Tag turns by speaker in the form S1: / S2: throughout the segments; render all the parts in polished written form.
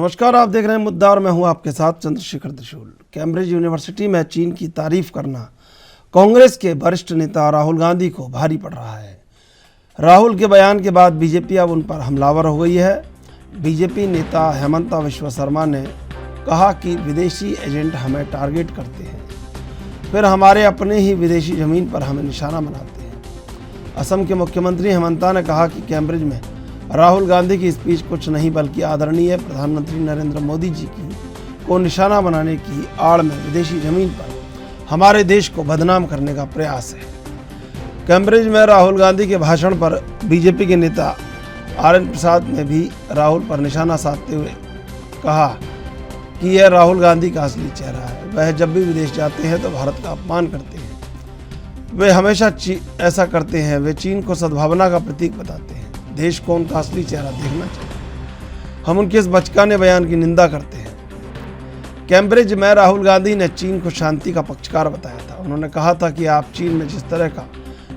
S1: नमस्कार, आप देख रहे हैं मुद्दा और मैं हूं आपके साथ चंद्रशेखर त्रिशूल। कैम्ब्रिज यूनिवर्सिटी में चीन की तारीफ करना कांग्रेस के वरिष्ठ नेता राहुल गांधी को भारी पड़ रहा है। राहुल के बयान के बाद बीजेपी अब उन पर हमलावर हो गई है। बीजेपी नेता हेमंता विश्व शर्मा ने कहा कि विदेशी एजेंट हमें टारगेट करते हैं, फिर हमारे अपने ही विदेशी जमीन पर हमें निशाना बनाते हैं। असम के मुख्यमंत्री हेमंता ने कहा कि कैम्ब्रिज में राहुल गांधी की स्पीच कुछ नहीं बल्कि आदरणीय प्रधानमंत्री नरेंद्र मोदी जी को निशाना बनाने की आड़ में विदेशी जमीन पर हमारे देश को बदनाम करने का प्रयास है। कैम्ब्रिज में राहुल गांधी के भाषण पर बीजेपी के नेता RN प्रसाद ने भी राहुल पर निशाना साधते हुए कहा कि यह राहुल गांधी का असली चेहरा है। वह जब भी विदेश जाते हैं तो भारत का अपमान करते हैं। वे हमेशा ऐसा करते हैं। वे चीन को सद्भावना का प्रतीक बताते हैं। देश को उनका असली चेहरा देखना चाहिए। हम उनके इस बचकाने बयान की निंदा करते हैं। कैम्ब्रिज में राहुल गांधी ने चीन को शांति का पक्षकार बताया था। उन्होंने कहा था कि आप चीन में जिस तरह का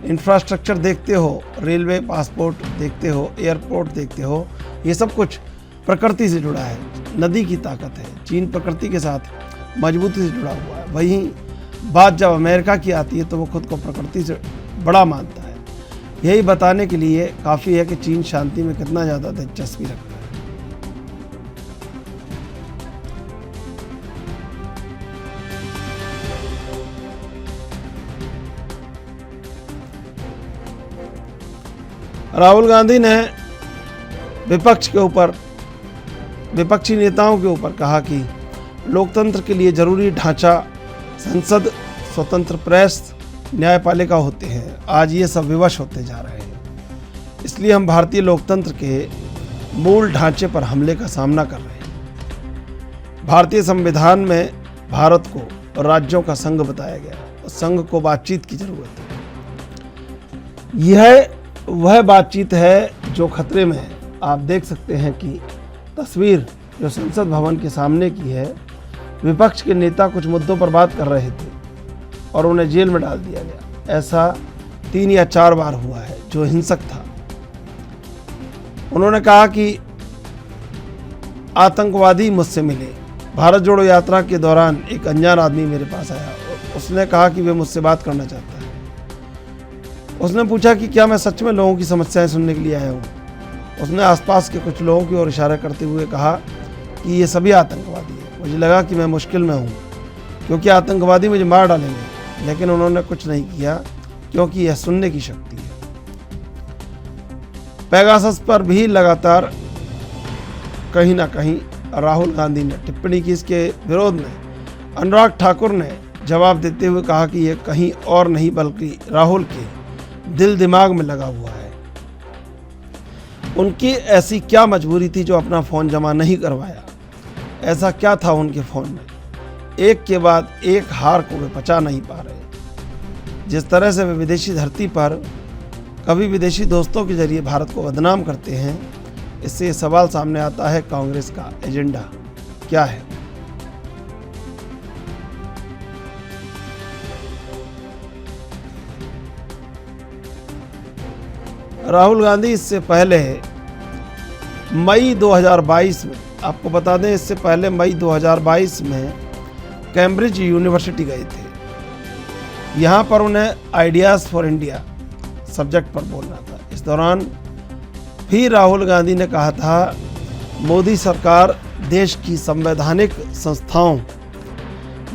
S1: इंफ्रास्ट्रक्चर देखते हो, रेलवे, पासपोर्ट देखते हो, एयरपोर्ट देखते हो, ये सब कुछ प्रकृति से जुड़ा है। नदी की ताकत है। चीन प्रकृति के साथ मजबूती से जुड़ा हुआ है। वहीं बात जब अमेरिका की आती है तो वो खुद को प्रकृति से बड़ा मानता है। यही बताने के लिए काफ़ी है कि चीन शांति में कितना ज़्यादा दिलचस्पी रखता है। राहुल गांधी ने विपक्षी नेताओं के ऊपर कहा कि लोकतंत्र के लिए जरूरी ढांचा संसद, स्वतंत्र प्रेस, न्यायपालिका होते हैं। आज ये सब विवश होते जा रहे हैं। इसलिए हम भारतीय लोकतंत्र के मूल ढांचे पर हमले का सामना कर रहे हैं। भारतीय संविधान में भारत को राज्यों का संघ बताया गया और संघ को बातचीत की जरूरत है। यह वह बातचीत है जो खतरे में है। आप देख सकते हैं कि तस्वीर जो संसद भवन के सामने की है, विपक्ष के नेता कुछ मुद्दों पर बात कर रहे थे और उन्हें जेल में डाल दिया गया। ऐसा 3 या 4 बार हुआ है जो हिंसक था। उन्होंने कहा कि आतंकवादी मुझसे मिले। भारत जोड़ो यात्रा के दौरान एक अनजान आदमी मेरे पास आया। उसने कहा कि वे मुझसे बात करना चाहता है। उसने पूछा कि क्या मैं सच में लोगों की समस्याएं सुनने के लिए आया हूँ। उसने आसपास के कुछ लोगों की ओर इशारा करते हुए कहा कि ये सभी आतंकवादी हैं। मुझे लगा कि मैं मुश्किल में हूँ क्योंकि आतंकवादी मुझे मार डालेंगे, लेकिन उन्होंने कुछ नहीं किया क्योंकि यह सुनने की शक्ति है। पेगासस पर भी लगातार कहीं ना कहीं राहुल गांधी ने टिप्पणी की। इसके विरोध में अनुराग ठाकुर ने जवाब देते हुए कहा कि यह कहीं और नहीं बल्कि राहुल के दिल दिमाग में लगा हुआ है। उनकी ऐसी क्या मजबूरी थी जो अपना फ़ोन जमा नहीं करवाया? ऐसा क्या था उनके फ़ोन में? एक के बाद एक हार को वे पचा नहीं पा रहे। जिस तरह से वे विदेशी धरती पर कभी विदेशी दोस्तों के जरिए भारत को बदनाम करते हैं, इससे ये सवाल सामने आता है, कांग्रेस का एजेंडा क्या है? राहुल गांधी इससे पहले मई 2022 में, आपको बता दें, इससे पहले मई 2022 में कैम्ब्रिज यूनिवर्सिटी गए थे। यहाँ पर उन्हें आइडियाज़ फॉर इंडिया सब्जेक्ट पर बोलना था। इस दौरान फिर राहुल गांधी ने कहा था, मोदी सरकार देश की संवैधानिक संस्थाओं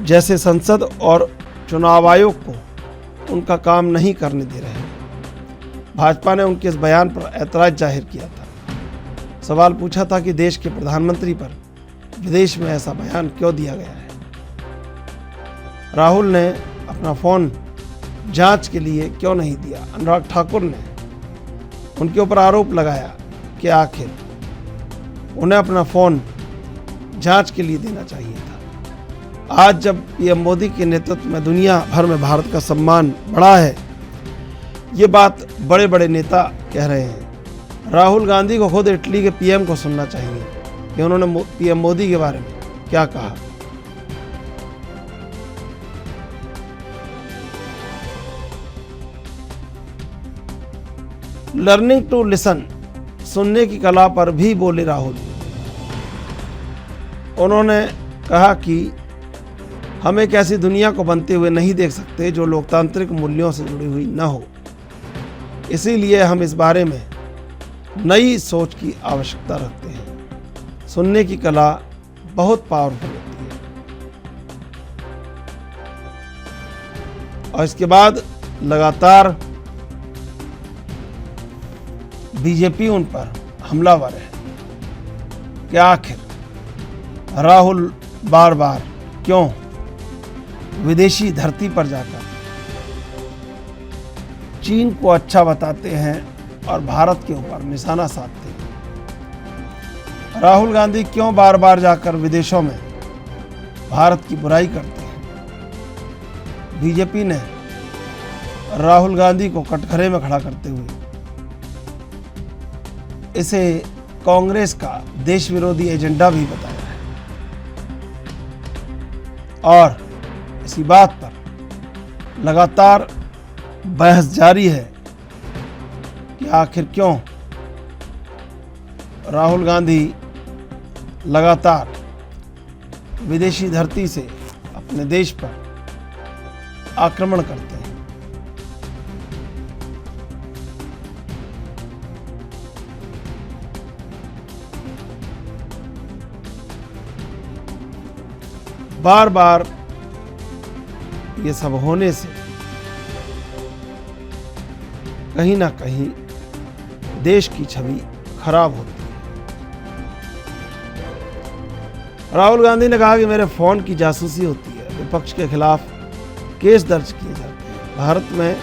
S1: जैसे संसद और चुनाव आयोग को उनका काम नहीं करने दे रहे हैं। भाजपा ने उनके इस बयान पर ऐतराज़ जाहिर किया था। सवाल पूछा था कि देश के प्रधानमंत्री पर विदेश में ऐसा बयान क्यों दिया गया है। राहुल ने अपना फ़ोन जांच के लिए क्यों नहीं दिया? अनुराग ठाकुर ने उनके ऊपर आरोप लगाया कि आखिर उन्हें अपना फ़ोन जांच के लिए देना चाहिए था। आज जब पीएम मोदी के नेतृत्व में दुनिया भर में भारत का सम्मान बढ़ा है, ये बात बड़े बड़े नेता कह रहे हैं। राहुल गांधी को खुद इटली के पीएम को सुनना चाहिए कि उन्होंने पीएम मोदी के बारे में क्या कहा। लर्निंग टू लिसन, सुनने की कला पर भी बोले राहुल। उन्होंने कहा कि हम एक ऐसी दुनिया को बनते हुए नहीं देख सकते जो लोकतांत्रिक मूल्यों से जुड़ी हुई न हो। इसीलिए हम इस बारे में नई सोच की आवश्यकता रखते हैं। सुनने की कला बहुत पावरफुल होती है। और इसके बाद लगातार बीजेपी उन पर हमलावर है कि आखिर राहुल बार बार क्यों विदेशी धरती पर जाकर चीन को अच्छा बताते हैं और भारत के ऊपर निशाना साधते हैं। राहुल गांधी क्यों बार बार जाकर विदेशों में भारत की बुराई करते हैं। बीजेपी ने राहुल गांधी को कटघरे में खड़ा करते हुए इसे कांग्रेस का देश विरोधी एजेंडा भी बताया है। और इसी बात पर लगातार बहस जारी है कि आखिर क्यों राहुल गांधी लगातार विदेशी धरती से अपने देश पर आक्रमण करते हैं। बार बार ये सब होने से कहीं ना कहीं देश की छवि खराब होती है। राहुल गांधी ने कहा कि मेरे फोन की जासूसी होती है, विपक्ष के खिलाफ केस दर्ज किए जाते हैं। भारत में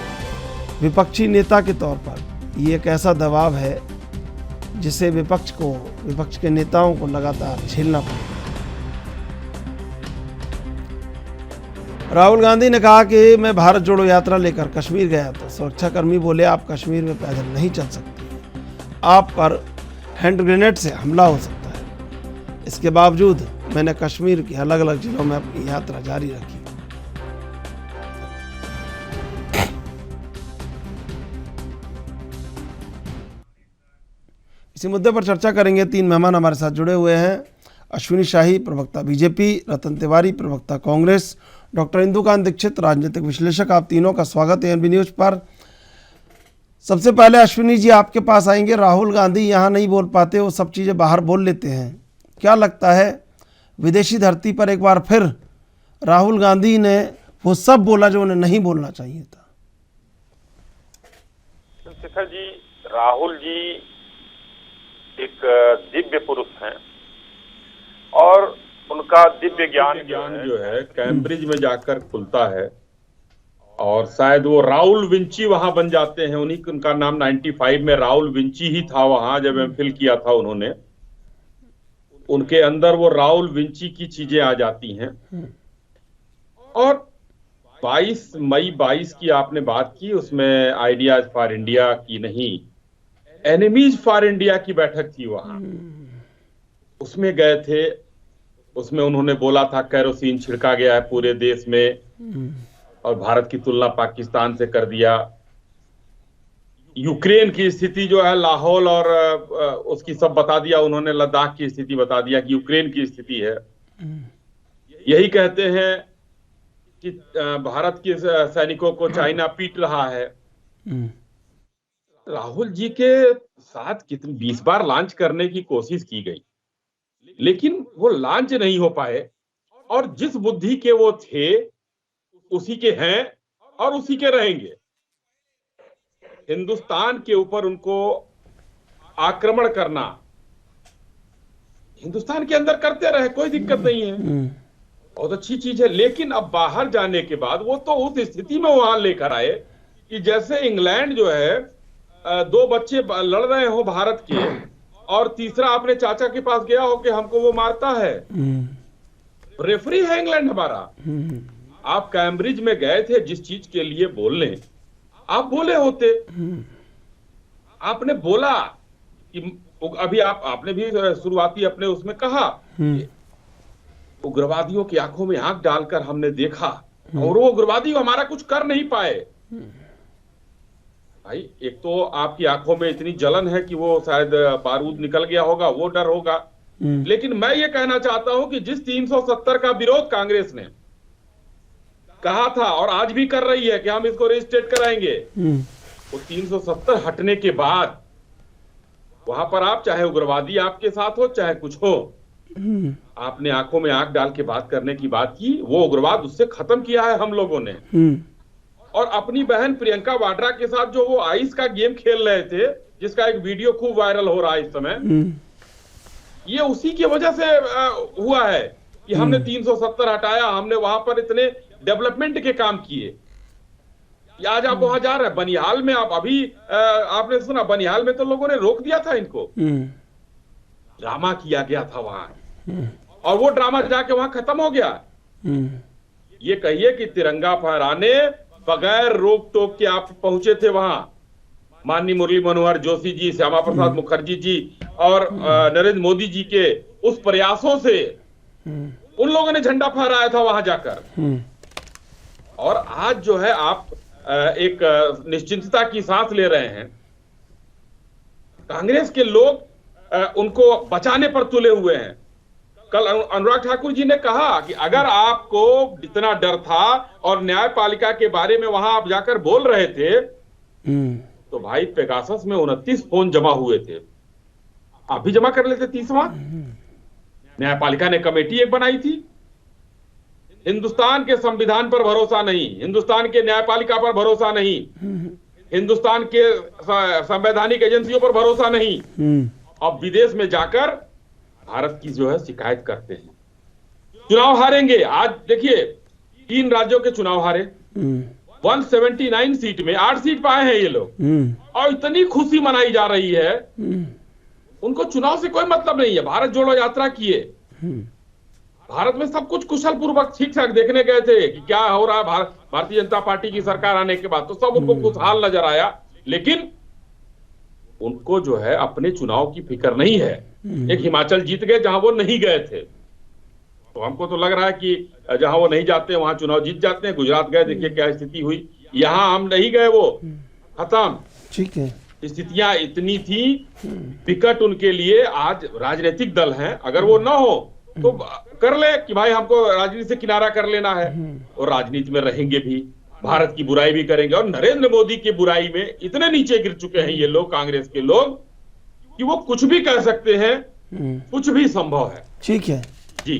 S1: विपक्षी नेता के तौर पर ये एक ऐसा दबाव है जिसे विपक्ष के नेताओं को लगातार झेलना पड़ता है। राहुल गांधी ने कहा कि मैं भारत जोड़ो यात्रा लेकर कश्मीर गया तो सुरक्षाकर्मी बोले आप कश्मीर में पैदल नहीं चल सकते, आप पर हैंड ग्रेनेड से हमला हो सकता है। इसके बावजूद मैंने कश्मीर के अलग अलग जिलों में अपनी यात्रा जारी रखी। इसी मुद्दे पर चर्चा करेंगे। 3 मेहमान हमारे साथ जुड़े हुए हैं। अश्विनी शाही, प्रवक्ता बीजेपी, रतन तिवारी, प्रवक्ता कांग्रेस, डॉक्टर इंदुकांत दीक्षित, राजनीतिक विश्लेषक। आप तीनों का स्वागत है एनबी न्यूज पर। सबसे पहले अश्विनी जी आपके पास आएंगे। राहुल गांधी यहाँ नहीं बोल पाते, वो सब चीज़ें बाहर बोल लेते हैं। क्या लगता है विदेशी धरती पर एक बार फिर राहुल गांधी ने वो सब बोला जो उन्हें नहीं बोलना चाहिए था?
S2: चंद्रशेखर जी, राहुल जी एक दिव्य पुरुष हैं और उनका दिव्य ज्ञान जो है कैम्ब्रिज में जाकर खुलता है और शायद वो राहुल विंची वहां बन जाते हैं। उनका नाम 95 में राहुल विंची ही था वहां जब एमफिल किया था उन्होंने। उनके अंदर वो राहुल विंची की चीजें आ जाती हैं। और 22 मई 22 की आपने बात की, उसमें आइडियाज फॉर इंडिया की नहीं, एनिमीज फॉर इंडिया की बैठक थी वहां। उसमें गए थे, उसमें उन्होंने बोला था केरोसिन छिड़का गया है पूरे देश में और भारत की तुलना पाकिस्तान से कर दिया। यूक्रेन की स्थिति जो है लाहौल और उसकी सब बता दिया उन्होंने, लद्दाख की स्थिति बता दिया कि यूक्रेन की स्थिति है। यही कहते हैं कि भारत के सैनिकों को चाइना पीट रहा है। राहुल जी के साथ कितनी 20 बार लॉन्च करने की कोशिश की गई लेकिन वो लॉन्च नहीं हो पाए और जिस बुद्धि के वो थे उसी के हैं और उसी के रहेंगे। हिंदुस्तान के ऊपर उनको आक्रमण करना हिंदुस्तान के अंदर करते रहे, कोई दिक्कत नहीं है, बहुत अच्छी चीज है। लेकिन अब बाहर जाने के बाद वो तो उस स्थिति में वहां लेकर आए कि जैसे इंग्लैंड जो है 2 बच्चे लड़ रहे हो भारत के और तीसरा अपने चाचा के पास गया हो कि हमको वो मारता है। रेफरी है इंग्लैंड हमारा। आप कैम्ब्रिज में गए थे जिस चीज के लिए बोलने, आप बोले होते। आपने बोला कि अभी आपने भी शुरुआती अपने उसमें कहा उग्रवादियों की आंखों में आंख डालकर हमने देखा और वो उग्रवादी हमारा कुछ कर नहीं पाए। भाई एक तो आपकी आंखों में इतनी जलन है कि वो शायद बारूद निकल गया होगा, वो डर होगा। लेकिन मैं ये कहना चाहता हूं कि जिस 370 का विरोध कांग्रेस ने कहा था और आज भी कर रही है कि हम इसको रजिस्ट्रेट कराएंगे, वो 370 हटने के बाद वहां पर आप चाहे उग्रवादी आपके साथ हो चाहे कुछ हो, आपने आंखों में आंख डाल के बात करने की बात की, वो उग्रवाद उससे खत्म किया है हम लोगों ने। और अपनी बहन प्रियंका वाड्रा के साथ जो वो आइस का गेम खेल रहे थे, जिसका एक वीडियो खूब वायरल हो रहा है इस समय, ये उसी की वजह से हुआ है कि हमने 370 हटाया, हमने वहां पर इतने डेवलपमेंट के काम किए। आज आप वहां जा रहे हैं बनिहाल में, आप अभी आपने सुना बनिहाल में तो लोगों ने रोक दिया था इनको, ड्रामा किया गया था वहां, और वो ड्रामा जाके वहां खत्म हो गया। ये कहिए कि तिरंगा फहराने बगैर रोक टोक के आप पहुंचे थे वहां, माननीय मुरली मनोहर जोशी जी, श्यामा प्रसाद मुखर्जी जी और नरेंद्र मोदी जी के उस प्रयासों से उन लोगों ने झंडा फहराया था वहां जाकर। और आज जो है आप एक निश्चिंतता की सांस ले रहे हैं। कांग्रेस के लोग उनको बचाने पर तुले हुए हैं। कल अनुराग ठाकुर जी ने कहा कि अगर आपको इतना डर था और न्यायपालिका के बारे में वहां आप जाकर बोल रहे थे, तो भाई पेगासस में 29 फोन जमा हुए थे, आप भी जमा कर लेते 30वां। न्यायपालिका ने कमेटी एक बनाई थी। हिंदुस्तान के संविधान पर भरोसा नहीं, हिंदुस्तान के न्यायपालिका पर भरोसा नहीं, हिंदुस्तान के संवैधानिक एजेंसियों पर भरोसा नहीं, अब विदेश में जाकर भारत की जो है शिकायत करते हैं। चुनाव हारेंगे। आज देखिए 3 राज्यों के चुनाव हारे, 179 सीट में 8 सीट पाए हैं ये लोग, और इतनी खुशी मनाई जा रही है। उनको चुनाव से कोई मतलब नहीं है। भारत जोड़ो यात्रा किए, भारत में सब कुछ कुशल पूर्वक ठीक ठाक देखने गए थे कि क्या हो रहा है भारतीय जनता पार्टी की सरकार आने के बाद, तो सब उनको खुशहाल नजर आया। लेकिन उनको जो है अपने चुनाव की फिक्र नहीं है। एक हिमाचल जीत गए जहां वो नहीं गए थे, तो हमको तो लग रहा है कि जहां वो नहीं जाते वहां चुनाव जीत जाते हैं। गुजरात गए, देखिए क्या स्थिति हुई। यहां हम नहीं गए, वो खत्म। ठीक है, स्थितियां इतनी थी विकट उनके लिए। आज राजनीतिक दल हैं, अगर वो ना हो तो कर ले कि भाई हमको राजनीति से किनारा कर लेना है, और राजनीति में रहेंगे भी, भारत की बुराई भी करेंगे। और नरेंद्र मोदी की बुराई में इतने नीचे गिर चुके हैं ये लोग, कांग्रेस के लोग, कि वो कुछ भी कह सकते हैं, कुछ भी संभव है।
S1: ठीक है
S2: जी।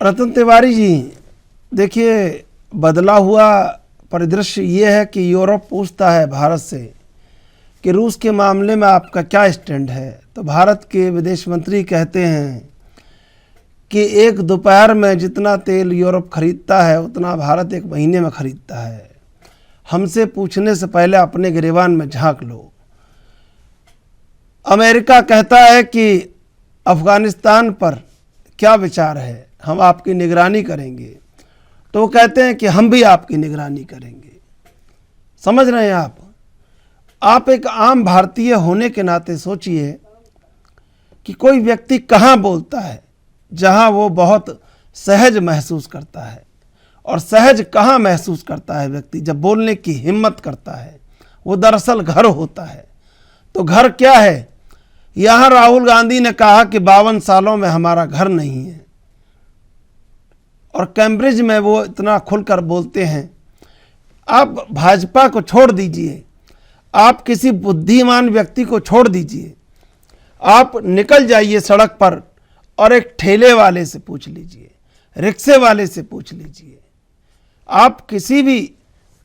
S1: रतन तिवारी जी, देखिए बदला हुआ परिदृश्य ये है कि यूरोप पूछता है भारत से कि रूस के मामले में आपका क्या स्टैंड है, तो भारत के विदेश मंत्री कहते हैं कि एक दोपहर में जितना तेल यूरोप खरीदता है उतना भारत एक महीने में खरीदता है। हमसे पूछने से पहले अपने गिरेबान में झांक लो। अमेरिका कहता है कि अफगानिस्तान पर क्या विचार है, हम आपकी निगरानी करेंगे, तो वो कहते हैं कि हम भी आपकी निगरानी करेंगे। समझ रहे हैं आप एक आम भारतीय होने के नाते सोचिए कि कोई व्यक्ति कहाँ बोलता है जहाँ वो बहुत सहज महसूस करता है, और सहज कहाँ महसूस करता है व्यक्ति जब बोलने की हिम्मत करता है, वो दरअसल घर होता है। तो घर क्या है? यहाँ राहुल गांधी ने कहा कि 52 सालों में हमारा घर नहीं है, और कैम्ब्रिज में वो इतना खुलकर बोलते हैं। आप भाजपा को छोड़ दीजिए, आप किसी बुद्धिमान व्यक्ति को छोड़ दीजिए, आप निकल जाइए सड़क पर और एक ठेले वाले से पूछ लीजिए, रिक्शे वाले से पूछ लीजिए, आप किसी भी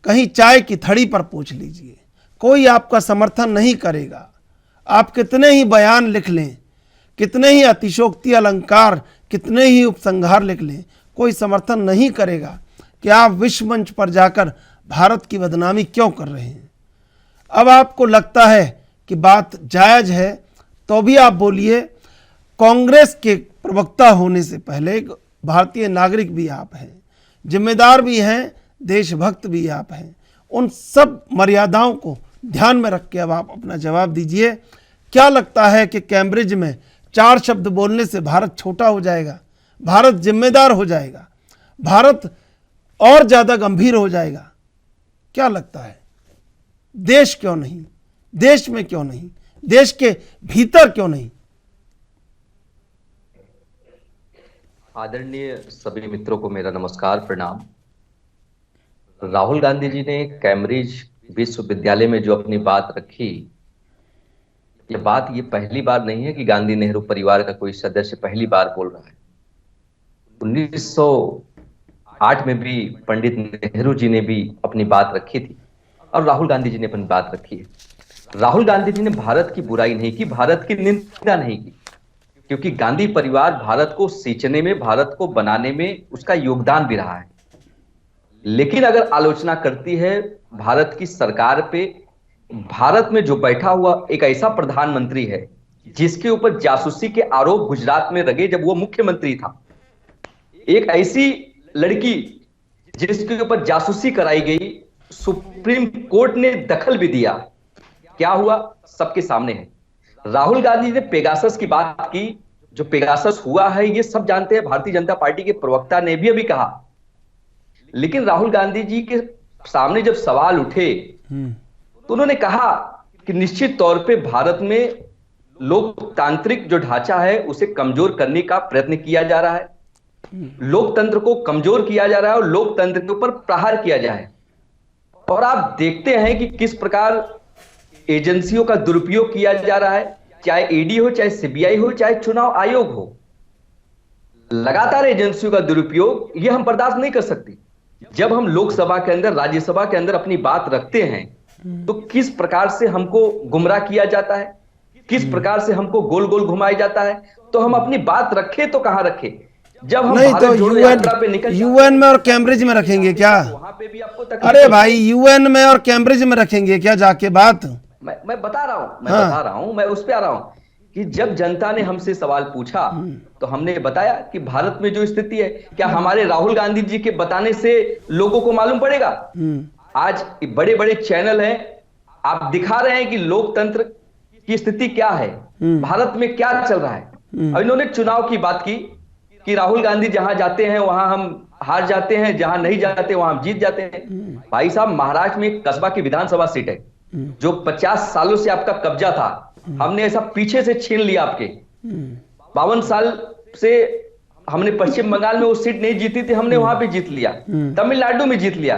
S1: कहीं चाय की थड़ी पर पूछ लीजिए, कोई आपका समर्थन नहीं करेगा। आप कितने ही बयान लिख लें, कितने ही अतिशोक्ति अलंकार, कितने ही उपसंहार लिख लें, कोई समर्थन नहीं करेगा कि आप विश्व मंच पर जाकर भारत की बदनामी क्यों कर रहे हैं। अब आपको लगता है कि बात जायज़ है तो भी आप बोलिए। कांग्रेस के प्रवक्ता होने से पहले एक भारतीय नागरिक भी आप हैं, जिम्मेदार भी हैं, देशभक्त भी आप हैं। उन सब मर्यादाओं को ध्यान में रख के अब आप अपना जवाब दीजिए। क्या लगता है कि कैम्ब्रिज में 4 शब्द बोलने से भारत छोटा हो जाएगा, भारत जिम्मेदार हो जाएगा, भारत और ज़्यादा गंभीर हो जाएगा? क्या लगता है? देश क्यों नहीं? देश में क्यों नहीं? देश के भीतर क्यों नहीं?
S3: आदरणीय सभी मित्रों को मेरा नमस्कार, प्रणाम। राहुल गांधी जी ने कैम्ब्रिज विश्वविद्यालय में जो अपनी बात रखी, ये पहली बार नहीं है कि गांधी नेहरू परिवार का कोई सदस्य पहली बार बोल रहा है। 1908 में भी पंडित नेहरू जी ने भी अपनी बात रखी थी और राहुल गांधी जी ने अपनी बात रखी है। राहुल गांधी जी ने भारत की बुराई नहीं की, भारत की निंदा नहीं की, क्योंकि गांधी परिवार भारत को सींचने में, भारत को बनाने में उसका योगदान भी रहा है। लेकिन अगर आलोचना करती है भारत की सरकार पे, भारत में जो बैठा हुआ एक ऐसा प्रधानमंत्री है जिसके ऊपर जासूसी के आरोप गुजरात में लगे जब वो मुख्यमंत्री था, एक ऐसी लड़की जिसके ऊपर जासूसी कराई गई, सुप्रीम कोर्ट ने दखल भी दिया, क्या हुआ सबके सामने है। राहुल गांधी ने पेगासस की बात की, जो पेगासस हुआ है ये सब जानते हैं, भारतीय जनता पार्टी के प्रवक्ता ने भी अभी कहा। लेकिन राहुल गांधी जी के सामने जब सवाल उठे तो उन्होंने कहा कि निश्चित तौर पे भारत में लोकतांत्रिक जो ढांचा है उसे कमजोर करने का प्रयत्न किया जा रहा है, लोकतंत्र को कमजोर किया जा रहा है और लोकतंत्र के ऊपर प्रहार किया जा रहा है। और आप देखते हैं कि किस प्रकार एजेंसियों का दुरुपयोग किया जा रहा है, चाहे ईडी हो, चाहे सीबीआई हो, चाहे चुनाव आयोग हो। लगातार एजेंसियों का दुरुपयोग ये हम बर्दाश्त नहीं कर सकते। जब हम लोकसभा के अंदर, राज्यसभा के अंदर अपनी बात रखते हैं तो किस प्रकार से हमको गुमराह किया जाता है, किस प्रकार से हमको गोल गोल घुमाया जाता है। तो हम अपनी बात रखें तो कहां रखें, जब हम
S1: नहीं तो यूएन में और कैम्ब्रिज में रखेंगे क्या?
S3: वहां पे भी आपको
S1: अरे भाई, यूएन में और कैम्ब्रिज में रखेंगे क्या जाके बात?
S3: मैं बता रहा हूं, मैं उस पे आ रहा हूं कि जब जनता ने हमसे सवाल पूछा तो हमने बताया कि भारत में जो स्थिति है, क्या हमारे राहुल गांधी जी के बताने से लोगों को मालूम पड़ेगा? आज बड़े बड़े चैनल हैं, आप दिखा रहे हैं कि लोकतंत्र की स्थिति क्या है, भारत में क्या चल रहा है। अब इन्होंने चुनाव की बात की कि राहुल गांधी जहां जाते हैं वहां हम हार जाते हैं, जहां नहीं जाते वहां हम जीत जाते हैं। भाई साहब, महाराष्ट्र में एक कस्बा की विधानसभा सीट है जो 50 सालों से आपका कब्जा था, हमने ऐसा पीछे से छीन लिया आपके। 52 साल से हमने पश्चिम बंगाल में वो सीट नहीं जीती थी, हमने वहां पे जीत लिया, तमिलनाडु में जीत लिया,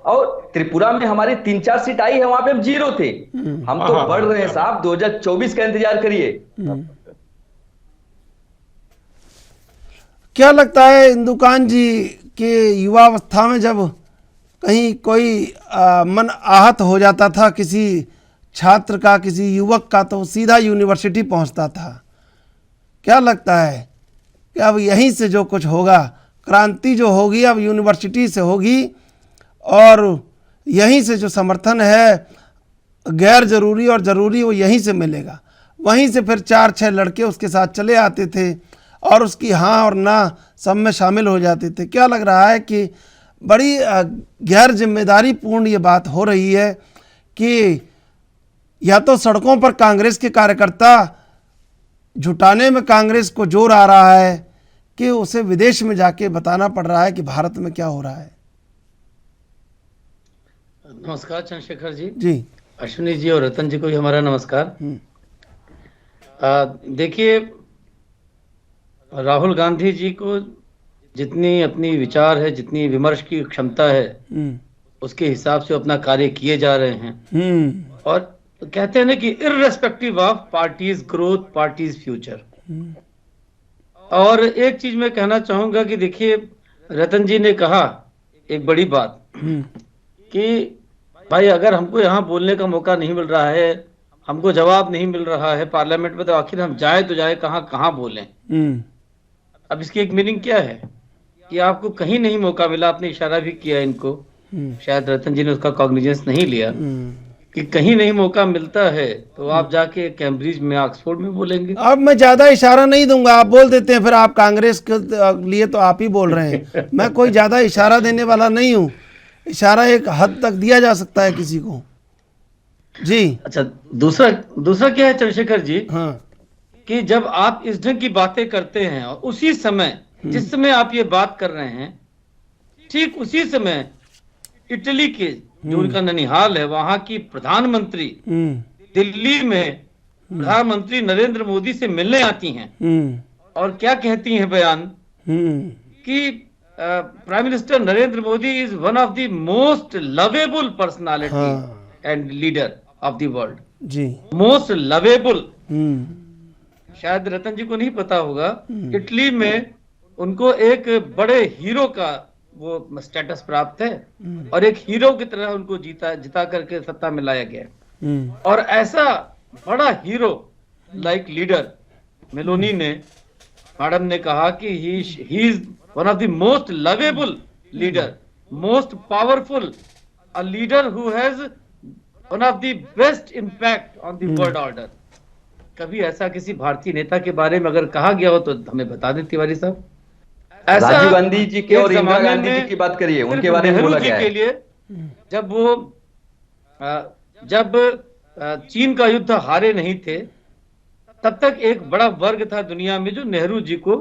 S3: और त्रिपुरा में हमारी 3-4 सीट आई है, वहां पे हम 0 थे। हम तो बढ़ रहे हैं साहब, 2024 का इंतजार करिए।
S1: क्या लगता है इंदुकान जी के युवावस्था में जब कहीं कोई मन आहत हो जाता था किसी छात्र का, किसी युवक का, तो सीधा यूनिवर्सिटी पहुंचता था? क्या लगता है कि अब यहीं से जो कुछ होगा, क्रांति जो होगी अब यूनिवर्सिटी से होगी, और यहीं से जो समर्थन है गैर ज़रूरी और ज़रूरी वो यहीं से मिलेगा। वहीं से फिर 4-6 लड़के उसके साथ चले आते थे और उसकी हाँ और ना सब में शामिल हो जाते थे। क्या लग रहा है कि बड़ी गैर जिम्मेदारी पूर्ण ये बात हो रही है कि या तो सड़कों पर कांग्रेस के कार्यकर्ता जुटाने में कांग्रेस को जोर आ रहा है कि उसे विदेश में जाके बताना पड़ रहा है कि भारत में क्या हो रहा है।
S4: नमस्कार चंद्रशेखर जी।
S1: जी,
S4: अश्विनी जी और रतन जी को भी हमारा नमस्कार। देखिए, राहुल गांधी जी को जितनी अपनी विचार है, जितनी विमर्श की क्षमता है, उसके हिसाब से अपना कार्य किए जा रहे हैं। और कहते हैं ना कि irrespective of parties growth, parties future. और एक चीज मैं कहना चाहूंगा कि देखिए, रतन जी ने कहा एक बड़ी बात कि भाई अगर हमको यहाँ बोलने का मौका नहीं मिल रहा है, हमको जवाब नहीं मिल रहा है पार्लियामेंट में, तो आखिर हम जाए तो जाए कहाँ बोलें। अब इसकी एक मीनिंग क्या है कि आपको कहीं नहीं मौका मिला। आपने इशारा भी किया इनको, शायद रतन जी ने उसका कॉग्निजेंस नहीं लिया कि कहीं नहीं मौका मिलता है तो आप जाके कैम्ब्रिज में, ऑक्सफोर्ड में बोलेंगे।
S1: अब मैं ज़्यादा इशारा नहीं दूंगा, आप बोल देते हैं, फिर आप कांग्रेस के लिए तो आप ही बोल रहे हैं। मैं कोई ज़्यादा इशारा देने वाला नहीं हूँ, इशारा एक हद तक दिया जा सकता है किसी को। जी
S4: अच्छा, दूसरा क्या है चंद्रशेखर जी?
S1: हाँ,
S4: कि जब आप इस ढंग की बातें करते हैं और उसी समय जिस समय आप ये बात कर रहे हैं, ठीक उसी समय इटली के जो उनका ननिहाल है, वहां की प्रधानमंत्री दिल्ली में प्रधानमंत्री नरेंद्र मोदी से मिलने आती हैं और क्या कहती हैं बयान कि prime minister Narendra Modi is one of the most lovable personality and leader of the world.
S1: जी,
S4: मोस्ट लवेबल। शायद रतन जी को नहीं पता होगा, इटली में उनको एक बड़े हीरो का वो स्टेटस प्राप्त है और एक हीरो की तरह उनको जिता करके सत्ता में लाया गया। और ऐसा बड़ा हीरो लाइक लीडर मेलोनी ने, मैडम ने कहा कि he is one of the most lovable leader, most powerful, a leader who has one of the best impact on the world order. कभी ऐसा किसी भारतीय नेता के बारे में अगर कहा गया हो तो हमें बता दें तिवारी साहब। ऐसा
S3: राजीव गांधी जी के और इंदिरा गांधी जी की बात करिए, उनके बारे में बोला गया है।
S4: के लिए जब चीन का युद्ध हारे नहीं थे, तब तक एक बड़ा वर्ग था दुनिया में जो नेहरू जी को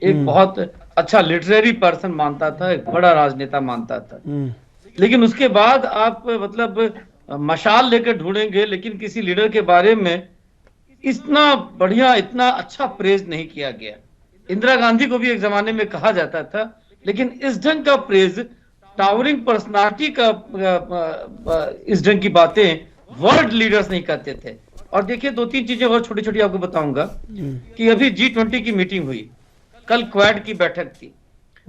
S4: एक बहुत अच्छा लिटरेरी पर्सन मानता था, एक बड़ा राजनेता मानता था। लेकिन उसके बाद आप मतलब मशाल लेकर ढूंढेंगे, लेकिन किसी लीडर के बारे में इतना बढ़िया, इतना अच्छा प्रेज नहीं किया गया। इंदिरा गांधी को भी एक जमाने में कहा जाता था, लेकिन इस ढंग का प्रेज, टावरिंग पर्सनालिटी का इस ढंग की बातें वर्ल्ड लीडर्स नहीं करते थे। और देखिए, दो तीन चीजें और छोटी छोटी आपको बताऊंगा कि अभी G20 की मीटिंग हुई, कल क्वाड की बैठक थी।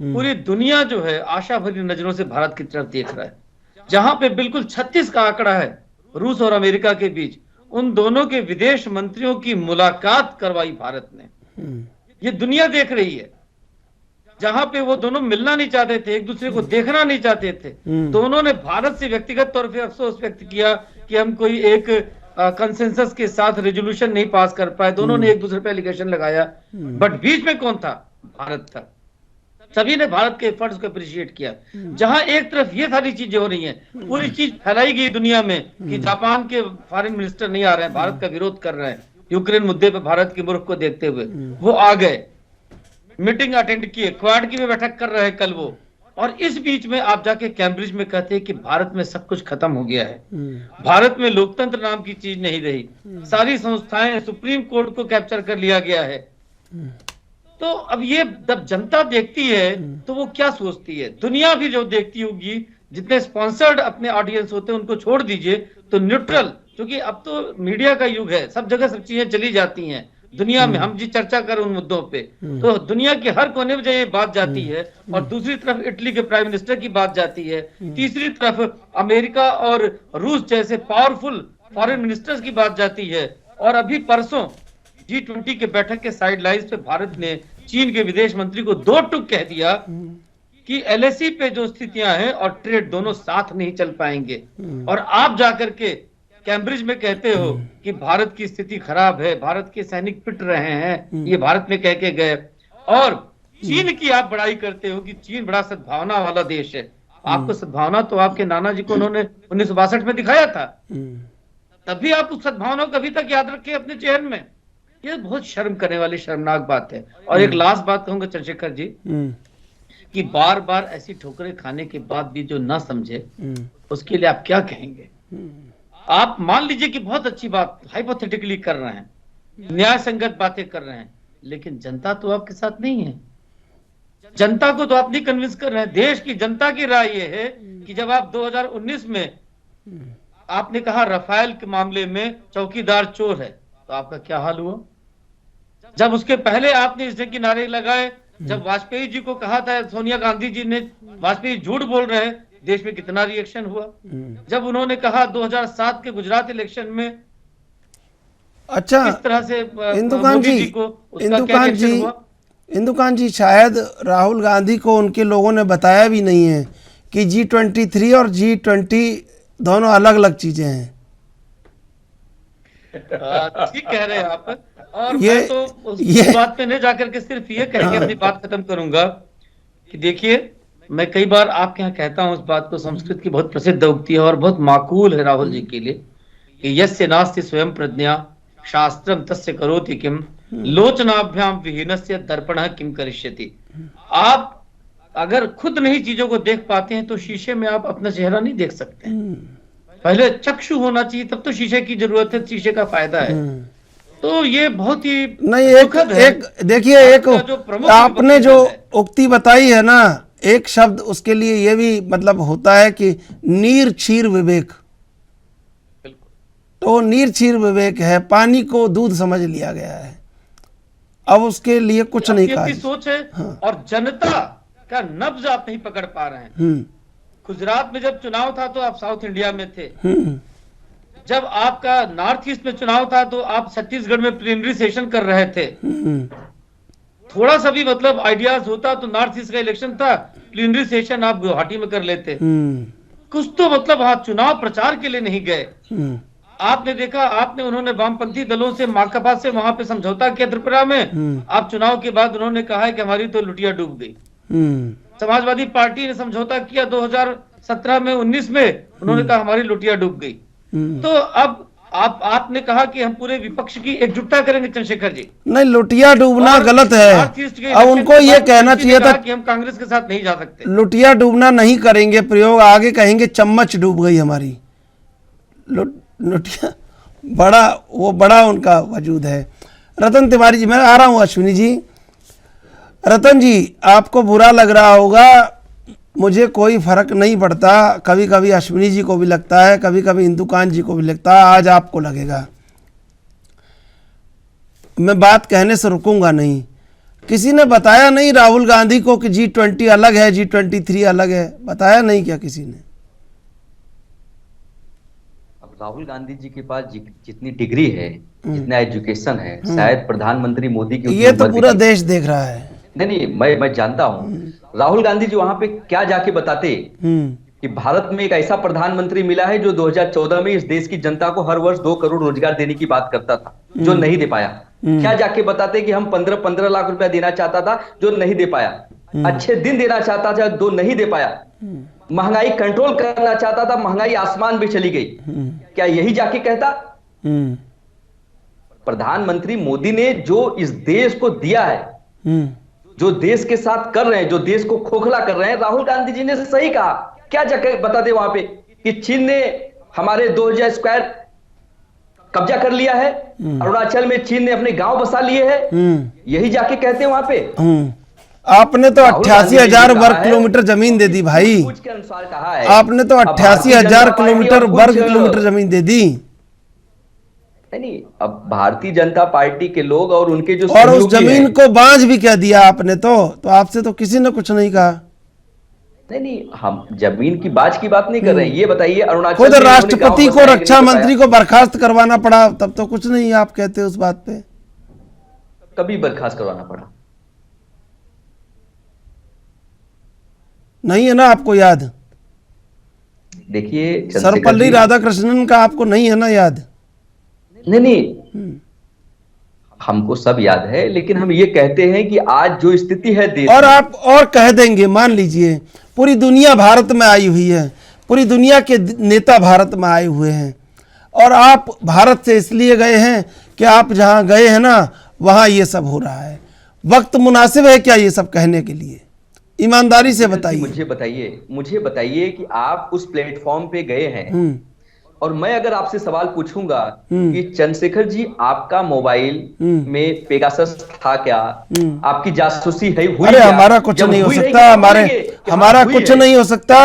S4: पूरी दुनिया जो है आशा भरी नजरों से भारत की तरफ देख रहा है, जहां पे बिल्कुल 36 का आंकड़ा है रूस और अमेरिका के बीच। उन दोनों के विदेश मंत्रियों की मुलाकात करवाई भारत ने। ये दुनिया देख रही है। जहां पे वो दोनों मिलना नहीं चाहते थे, एक दूसरे को देखना नहीं चाहते थे, दोनों ने भारत से व्यक्तिगत तौर पे अफसोस व्यक्त किया कि हम कोई एक कंसेंसस के साथ रेजोल्यूशन नहीं पास कर पाए। दोनों ने एक दूसरे पे एलिगेशन लगाया, बट बीच में कौन था? भारत था। सभी ने भारत के एफर्ट्स को अप्रिशिएट किया। जहां एक तरफ ये सारी चीजें हो रही हैं, पूरी चीज फैलाई गई दुनिया में कि जापान के फॉरेन मिनिस्टर नहीं आ रहे हैं, भारत का विरोध कर रहे हैं यूक्रेन मुद्दे पे भारत के मुल्क को देखते हुए। वो आ गए, मीटिंग अटेंड किए, क्वाड की भी बैठक कर रहे हैं कल वो। और इस बीच में आप जाके कैम्ब्रिज में कहते हैं कि भारत में सब कुछ खत्म हो गया है, भारत में लोकतंत्र नाम की चीज नहीं रही, सारी संस्थाएं, सुप्रीम कोर्ट को कैप्चर कर लिया गया है। तो अब ये जब जनता देखती है तो वो क्या सोचती है? दुनिया भी जो देखती होगी, जितने स्पॉन्सर्ड अपने ऑडियंस होते हैं उनको छोड़ दीजिए, तो न्यूट्रल, क्योंकि अब तो मीडिया का युग है, सब जगह सब चीजें चली जाती हैं दुनिया में। हम जी चर्चा करें उन मुद्दों पे तो दुनिया के हर कोने में ये बात जाती है। और दूसरी तरफ इटली के प्राइम मिनिस्टर की बात जाती है, तीसरी तरफ अमेरिका और रूस जैसे पावरफुल फॉरेन मिनिस्टर्स की बात जाती है। और अभी परसों G20 के बैठक के साइडलाइंस पे भारत ने चीन के विदेश मंत्री को दो टूक कह दिया कि LAC पे जो स्थितियां हैं और ट्रेड दोनों साथ नहीं चल पाएंगे। और आप जाकर के कैम्ब्रिज में कहते हो कि भारत की स्थिति खराब है, भारत के सैनिक पिट रहे हैं, ये भारत में कह के गए। और चीन की आप बड़ाई करते हो कि चीन बड़ा सद्भावना वाला देश है। आपको सद्भावना तो आपके नाना जी को उन्होंने 1962 में दिखाया था, तभी आप उस सद्भावना को अभी तक याद रखे अपने चेहरे में। ये बहुत शर्म करने वाली शर्मनाक बात है। और एक लास्ट बात कहूंगा चंद्रशेखर जी, कि बार बार ऐसी ठोकरें खाने के बाद भी जो ना समझे, उसके लिए आप क्या कहेंगे? आप मान लीजिए कि बहुत अच्छी बात हाइपोथेटिकली कर रहे हैं, न्याय संगत बातें कर रहे हैं, लेकिन जनता तो आपके साथ नहीं है। जनता को तो आप नहीं कन्विंस कर रहे हैं। देश की जनता की राय ये है कि जब आप 2019 में आपने कहा राफेल के मामले में चौकीदार चोर है, तो आपका क्या हाल हुआ? जब उसके पहले आपने इस ढंग के नारे लगाए, जब वाजपेयी जी को कहा था, सोनिया गांधी जी ने वाजपेयी झूठ बोल रहे हैं, देश में कितना रिएक्शन हुआ? जब उन्होंने कहा 2007 के गुजरात इलेक्शन में
S1: अच्छा,
S4: किस तरह से
S1: इंदुकान जी, शायद राहुल गांधी को उनके लोगों ने बताया भी नहीं है कि G23 और G20 दोनों अलग अलग चीजें हैं।
S4: ठीक कह रहे हैं आप। और मैं तो उस बात पे नहीं जाकर के सिर्फ ये कह के अपनी बात खत्म करूंगा कि देखिए, मैं कई बार आपके यहाँ कहता हूं उस बात को, संस्कृत की बहुत प्रसिद्ध उक्ति है और बहुत माकूल है राहुल जी के लिए कि यस्य नास्ति स्वयं प्रज्ञा शास्त्रम तस्य करोति किम लोचनाभ्याम विहीनस्य दर्पणः किम करिष्यति। आप अगर खुद नहीं चीजों को देख पाते हैं तो शीशे में आप अपना चेहरा नहीं देख सकते। पहले चक्षु होना चाहिए, तब तो शीशे की जरूरत है, शीशे का फायदा है। तो ये बहुत ही
S1: नहीं,
S4: दुखद है।
S1: एक देखिए, एक
S4: आपका जो प्रमुख
S1: आपने
S4: विपक्षी
S1: जो
S4: दल है,
S1: उक्ति बताई है ना, एक शब्द उसके लिए ये भी मतलब होता है कि नीर क्षीर विवेक।
S4: बिल्कुल।
S1: तो नीर क्षीर विवेक है, पानी को दूध समझ लिया गया है, अब उसके लिए कुछ नहीं
S4: अपनी
S1: कहा
S4: अपनी
S1: जा
S4: सोच है। और जनता का नब्ज आप नहीं पकड़ पा रहे हैं।
S1: हम्म
S4: गुजरात में जब चुनाव था तो आप साउथ इंडिया में थे।
S1: हम्म
S4: जब आपका नॉर्थ ईस्ट में चुनाव था तो आप छत्तीसगढ़ में प्लीनरी सेशन कर रहे थे।
S1: हम्म
S4: थोड़ा सा भी मतलब आइडियाज होता तो नॉर्थ ईस्ट का इलेक्शन था, प्लीनरी सेशन आप गुवाहाटी में कर लेते।
S1: हम्म
S4: कुछ तो मतलब हाँ, चुनाव प्रचार के लिए नहीं गए।
S1: हम्म
S4: आपने देखा, आपने उन्होंने वामपंथी दलों से माकपा से वहां पे समझौता किया त्रिपुरा में। आप चुनाव के बाद उन्होंने कहा है कि हमारी तो लुटिया डूब गई।
S1: हम्म
S4: समाजवादी पार्टी ने समझौता किया 2017 में, 19 में उन्होंने कहा हमारी लुटिया डूब गई। तो अब आपने कहा कि हम पूरे विपक्ष की एकजुटता करेंगे चंद्रशेखर जी।
S1: नहीं, लुटिया डूबना
S4: और
S1: गलत है।
S4: नॉर्थ ईस्ट के
S1: अब
S4: इलेक्शन
S1: उनको
S4: के
S1: ये
S4: बाद
S1: कहना
S4: किसी ने
S1: चाहिए था
S4: कहा कि हम कांग्रेस के साथ नहीं जा सकते।
S1: लुटिया डूबना नहीं करेंगे प्रयोग, आगे कहेंगे चम्मच डूब गई हमारी। लुटिया बड़ा उनका वजूद है। रतन तिवारी जी, मैं आ रहा हूँ। अश्विनी जी, रतन जी, आपको बुरा लग रहा होगा, मुझे कोई फर्क नहीं पड़ता। कभी कभी अश्विनी जी को भी लगता है, कभी कभी इंदुकान जी को भी लगता है, आज आपको लगेगा। मैं बात कहने से रुकूंगा नहीं। किसी ने बताया नहीं राहुल गांधी को कि G20 अलग है, G23 अलग है? बताया नहीं क्या किसी ने?
S3: अब राहुल गांधी जी के पास जितनी डिग्री है, जितना एजुकेशन है, शायद प्रधानमंत्री मोदी की
S1: ये तो पूरा देश देख रहा है।
S3: नहीं, मैं जानता हूँ। राहुल गांधी जी वहां पे क्या जाके बताते कि भारत में एक ऐसा प्रधानमंत्री मिला है जो 2014 में इस देश की जनता को हर वर्ष 2 करोड़ रोजगार देने की बात करता था, जो नहीं दे पाया। क्या जाके बताते कि हम 15 लाख रुपया देना चाहता था, जो नहीं दे पाया। अच्छे दिन देना चाहता था, जो नहीं दे पाया। महंगाई कंट्रोल करना चाहता था, महंगाई आसमान पे चली गई। क्या यही जाके कहता? प्रधानमंत्री मोदी ने जो इस देश को दिया है, जो देश के साथ कर रहे हैं, जो देश को खोखला कर रहे हैं, राहुल गांधी जी ने सही कहा। क्या जाकर बता दे वहां पे कि चीन ने हमारे 2000 स्क्वायर कब्जा कर लिया है, अरुणाचल में चीन ने अपने गांव बसा लिए हैं, यही जाके कहते हैं वहां पे।
S1: आपने तो 88,000 वर्ग किलोमीटर जमीन दे दी भाई।
S3: कुछ के अनुसार कहा है।
S1: आपने तो 88,000 किलोमीटर वर्ग किलोमीटर जमीन दे दी।
S3: नहीं, अब भारतीय जनता पार्टी के लोग और उनके जो
S1: और उस
S3: सहयोगी
S1: जमीन
S3: हैं,
S1: को बांझ भी क्या दिया आपने? तो आपसे तो किसी ने कुछ नहीं कहा।
S3: नहीं, हम जमीन की बात नहीं कर रहे हैं। ये बताइए, अरुणाचल
S1: खुद
S3: में उन्होंने
S1: राष्ट्रपति
S3: गांव
S1: को,
S3: बसाया कि
S1: रक्षा
S3: नहीं
S1: मंत्री को बर्खास्त करवाना पड़ा, तब तो कुछ नहीं आप कहते उस बात पे।
S3: कभी बर्खास्त करवाना पड़ा?
S1: नहीं है ना आपको याद?
S3: देखिए
S1: सर्वपल्ली राधाकृष्णन का आपको नहीं है ना याद?
S3: नहीं, हमको सब याद है, लेकिन हम ये कहते हैं कि आज जो स्थिति है देश
S1: और
S3: में,
S1: आप और कह देंगे, मान लीजिए पूरी दुनिया भारत में आई हुई है, पूरी दुनिया के नेता भारत में आए हुए हैं, और आप भारत से इसलिए गए हैं कि आप जहां गए हैं ना वहां ये सब हो रहा है। वक्त मुनासिब है क्या ये सब कहने के लिए? ईमानदारी से बताइए।
S3: मुझे बताइए कि आप उस प्लेटफॉर्म पे गए हैं, और मैं अगर आपसे सवाल पूछूंगा कि चंद्रशेखर जी, आपका मोबाइल में पेगासस था क्या? आपकी जासूसी है हुई?
S1: अरे
S3: क्या?
S1: हमारा कुछ
S3: जब
S1: नहीं हो
S3: हुई
S1: सकता,
S3: रहेगी तो
S1: हमारे
S3: बोलेंगे कि
S1: हमारा
S3: हाँ, हुई
S1: कुछ
S3: है।
S1: नहीं हो सकता।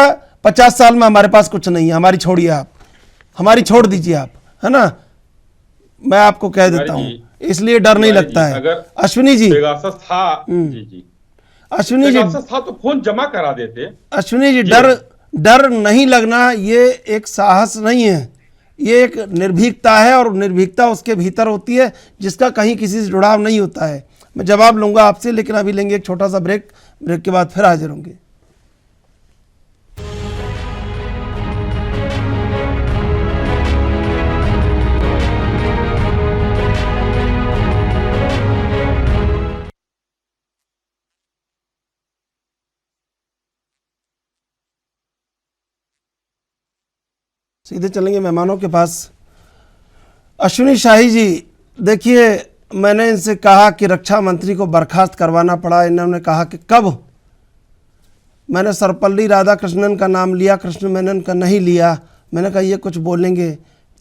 S1: 50 साल में हमारे पास कुछ नहीं है, हमारी छोड़िए आप, हमारी छोड़ दीजिए आप, है ना? मैं आपको कह देता हूँ, इसलिए डर नहीं लगता है। अश्विनी जी,
S2: पेगासस था, जी
S1: अश्विनी जी,
S2: पेगासस था तो फोन जमा करा देते।
S1: अश्विनी जी, डर नहीं लगना ये एक साहस नहीं है, ये एक निर्भीकता है, और निर्भीकता उसके भीतर होती है जिसका कहीं किसी से जुड़ाव नहीं होता है। मैं जवाब लूंगा आपसे, लेकिन अभी लेंगे एक छोटा सा ब्रेक के बाद फिर हाजिर होंगे। सीधे चलेंगे मेहमानों के पास। अश्विनी शाही जी, देखिए, मैंने इनसे कहा कि रक्षा मंत्री को बर्खास्त करवाना पड़ा, इन्होंने कहा कि कब? मैंने सर्वपल्ली राधाकृष्णन का नाम लिया, कृष्ण मेनन का नहीं लिया। मैंने कहा ये कुछ बोलेंगे,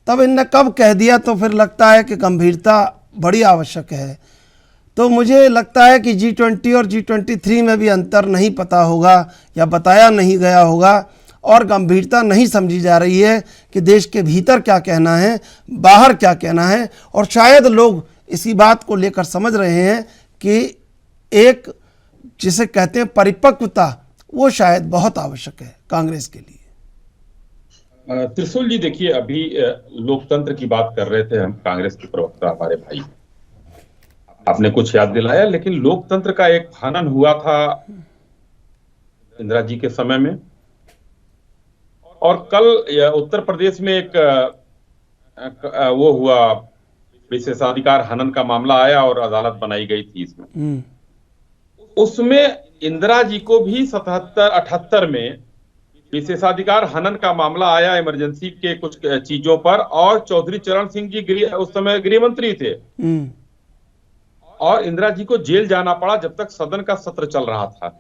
S1: तब इनने कब कह दिया, तो फिर लगता है कि गंभीरता बड़ी आवश्यक है। तो मुझे लगता है कि G20 और G23 में भी अंतर नहीं पता होगा या बताया नहीं गया होगा और गंभीरता नहीं समझी जा रही है कि देश के भीतर क्या कहना है, बाहर क्या कहना है। और शायद लोग इसी बात को लेकर समझ रहे हैं कि एक जिसे कहते हैं परिपक्वता, वो शायद बहुत आवश्यक है कांग्रेस के लिए।
S2: त्रिशूल जी, देखिए, अभी लोकतंत्र की बात कर रहे थे हम, कांग्रेस के प्रवक्ता हमारे भाई, आपने कुछ याद दिलाया, लेकिन लोकतंत्र का एक हनन हुआ था इंदिरा जी के समय में, और कल उत्तर प्रदेश में एक वो हुआ, विशेषाधिकार हनन का मामला आया और अदालत बनाई गई थी इसमें। उसमें इंदिरा जी को भी 77-78 में विशेषाधिकार हनन का मामला आया इमरजेंसी के कुछ चीजों पर, और चौधरी चरण सिंह जी उस समय गृह मंत्री थे, और इंदिरा जी को जेल जाना पड़ा जब तक सदन का सत्र चल रहा था,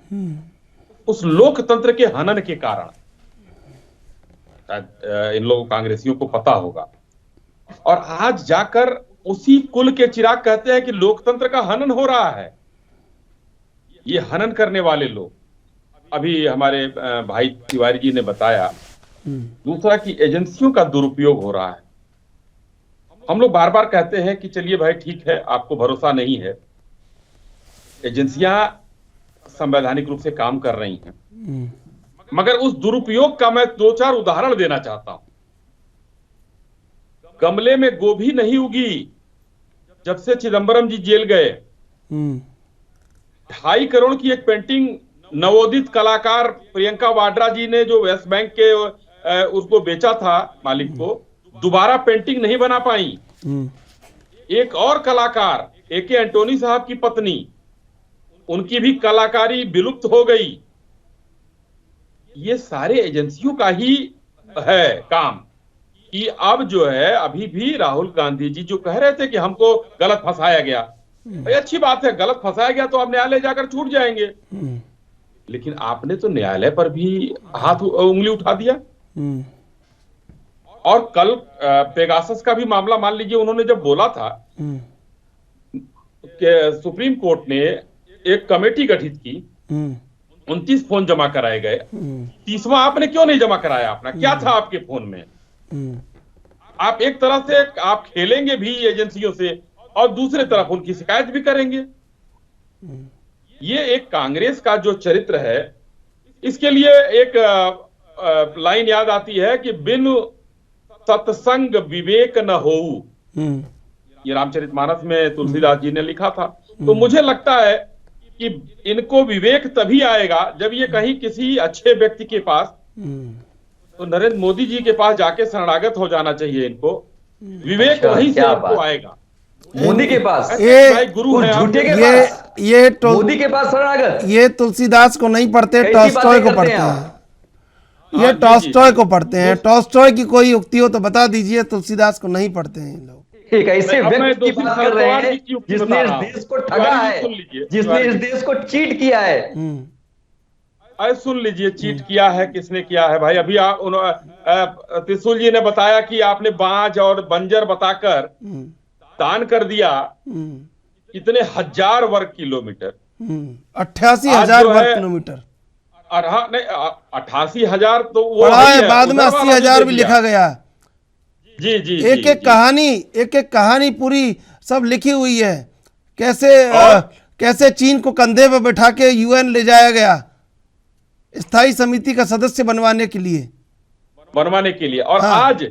S2: उस लोकतंत्र के हनन के कारण। इन लोगों कांग्रेसियों को पता होगा। और आज जाकर उसी कुल के चिराग कहते हैं कि लोकतंत्र का हनन हो रहा है। ये हनन करने वाले लोग, अभी हमारे भाई तिवारी जी ने बताया, दूसरा कि एजेंसियों का दुरुपयोग हो रहा है। हम लोग बार बार कहते हैं कि चलिए भाई ठीक है, आपको भरोसा नहीं है, एजेंसियां संवैधानिक रूप से काम कर रही हैं, मगर उस दुरुपयोग का मैं 2-4 उदाहरण देना चाहता हूं। गमले में गोभी नहीं उगी जब से चिदंबरम जी जेल गए। 2.5 करोड़ की एक पेंटिंग नवोदित कलाकार प्रियंका वाड्रा जी ने, जो वेस्ट बैंक के उसको बेचा था मालिक को, दोबारा पेंटिंग नहीं बना पाई। एक और कलाकार AK एंटोनी साहब की पत्नी, उनकी भी कलाकारी विलुप्त हो गई। ये सारे एजेंसियों का ही है काम कि अब जो है, अभी भी राहुल गांधी जी जो कह रहे थे कि हमको गलत फंसाया गया, भाई अच्छी बात है, गलत फंसाया गया तो आप न्यायालय जाकर छूट जाएंगे, लेकिन आपने तो न्यायालय पर भी उंगली उठा दिया। और कल पेगासस का भी मामला मान लीजिए, उन्होंने जब बोला था कि सुप्रीम कोर्ट ने एक कमेटी गठित की, 29 फोन जमा कराए गए, 30वां आपने क्यों नहीं जमा कराया अपना? क्या था आपके फोन में? आप एक तरह से आप खेलेंगे भी एजेंसियों से और दूसरे तरफ उनकी शिकायत भी करेंगे। ये एक कांग्रेस का जो चरित्र है, इसके लिए एक लाइन याद आती है कि बिनु सत्संग विवेक न होऊ। ये रामचरितमानस में तुलसीदास जी ने लिखा था। तो मुझे लगता है कि इनको विवेक तभी आएगा जब ये कहीं किसी अच्छे व्यक्ति के पास, तो नरेंद्र मोदी जी के पास जाके शरणागत हो जाना चाहिए इनको। विवेक वहीं से आपको आएगा।
S3: मोदी के पास,
S2: भाई गुरु है
S3: झूठे के
S1: ये
S3: पास,
S1: ये
S3: मोदी के पास शरणागत।
S1: ये तुलसीदास को नहीं पढ़ते, टॉल्स्टॉय को पढ़ते हैं। ये टॉल्स्टॉय को पढ़ते हैं। टॉल्स्टॉय की कोई उक्ति हो तो बता दीजिए, तुलसीदास को नहीं पढ़ते हैं लोग।
S3: एक ऐसे व्यक्ति की बात कर रहे हैं जिसने इस देश को ठगा है, जिसने इस देश को चीट किया है।
S2: अरे सुन लीजिए, चीट किया है, किसने किया है भाई? अभी त्रिशूल जी ने बताया कि आपने बांज और बंजर बताकर दान कर दिया कितने हजार वर्ग किलोमीटर,
S1: 88,000 वर्ग किलोमीटर।
S2: 88,000 तो वो
S1: है, बाद में 80,000 भी लिखा गया।
S2: जी जी,
S1: एक एक कहानी पूरी सब लिखी हुई है। कैसे चीन को कंधे पर बैठा के UN ले जाया गया स्थायी समिति का सदस्य बनवाने के लिए।
S2: और हाँ। आज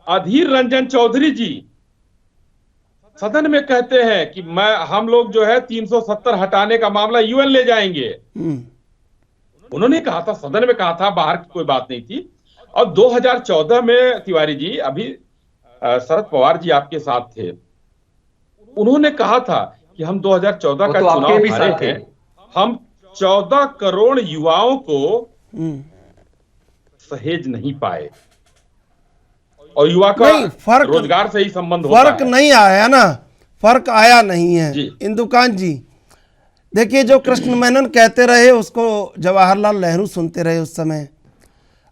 S2: अधीर रंजन चौधरी जी सदन में कहते हैं कि हम लोग जो है 370 हटाने का मामला UN ले जाएंगे। उन्होंने कहा था, सदन में कहा था, बाहर की कोई बात नहीं थी। और 2014 में तिवारी जी, अभी शरद पवार जी आपके साथ थे, उन्होंने कहा था कि हम 2014 का चुनाव हारे थे, हम 14 करोड़ युवाओं को सहेज नहीं पाए, और युवा का रोजगार से ही संबंध होता है।
S1: फर्क नहीं आया ना, फर्क आया नहीं है इंदुकांत जी। देखिए, जो कृष्ण मेनन कहते रहे उसको जवाहरलाल नेहरू सुनते रहे उस समय।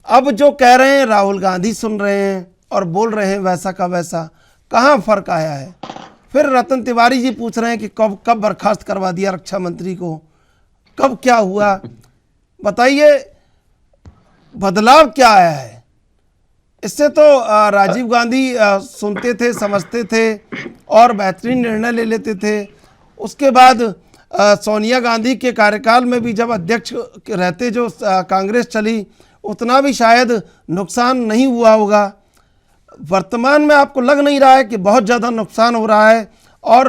S1: अब जो कह रहे हैं राहुल गांधी सुन रहे हैं और बोल रहे हैं वैसा का वैसा। कहाँ फर्क आया है? फिर रतन तिवारी जी पूछ रहे हैं कि कब कब बर्खास्त करवा दिया रक्षा मंत्री को, कब क्या हुआ, बताइए बदलाव क्या आया है। इससे तो राजीव गांधी सुनते थे, समझते थे और बेहतरीन निर्णय ले लेते थे। उसके बाद सोनिया गांधी के कार्यकाल में भी जब अध्यक्ष रहते जो कांग्रेस चली, उतना भी शायद नुकसान नहीं हुआ होगा। वर्तमान में आपको लग नहीं रहा है कि बहुत ज़्यादा नुकसान हो रहा है और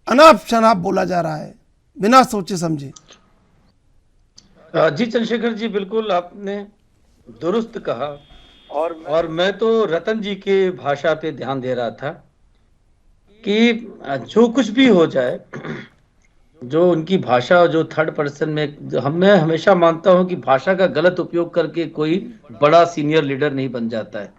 S1: अनाप शनाप बोला जा रहा है बिना सोचे समझे?
S4: जी चंद्रशेखर जी, बिल्कुल आपने दुरुस्त कहा। और मैं तो रतन जी के भाषा पे ध्यान दे रहा था कि जो कुछ भी हो जाए, जो उनकी भाषा, जो थर्ड पर्सन में, मैं हमेशा मानता हूं कि भाषा का गलत उपयोग करके कोई बड़ा सीनियर लीडर नहीं बन जाता है।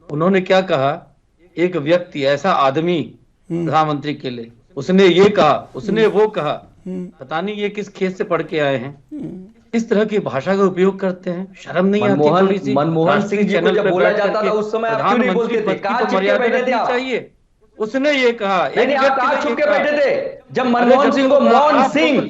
S4: उन्होंने क्या कहा, एक व्यक्ति, ऐसा आदमी प्रधानमंत्री के लिए, उसने ये कहा, उसने वो कहा, पता नहीं ये किस खेत से पढ़ के आए हैं। इस तरह की भाषा का उपयोग करते हैं, शर्म नहीं आती थोड़ी सी?
S3: मनमोहन सिंह जी को जब बोला जाता था उस समय आप क्यों नहीं बोलते थे? कहाँ छिपके बैठे थे आप?
S4: चाहिए, उसने ये कहा।
S3: नहीं, आप कहाँ छुप के बैठे थे जब मनमोहन सिंह को मौन सिंह,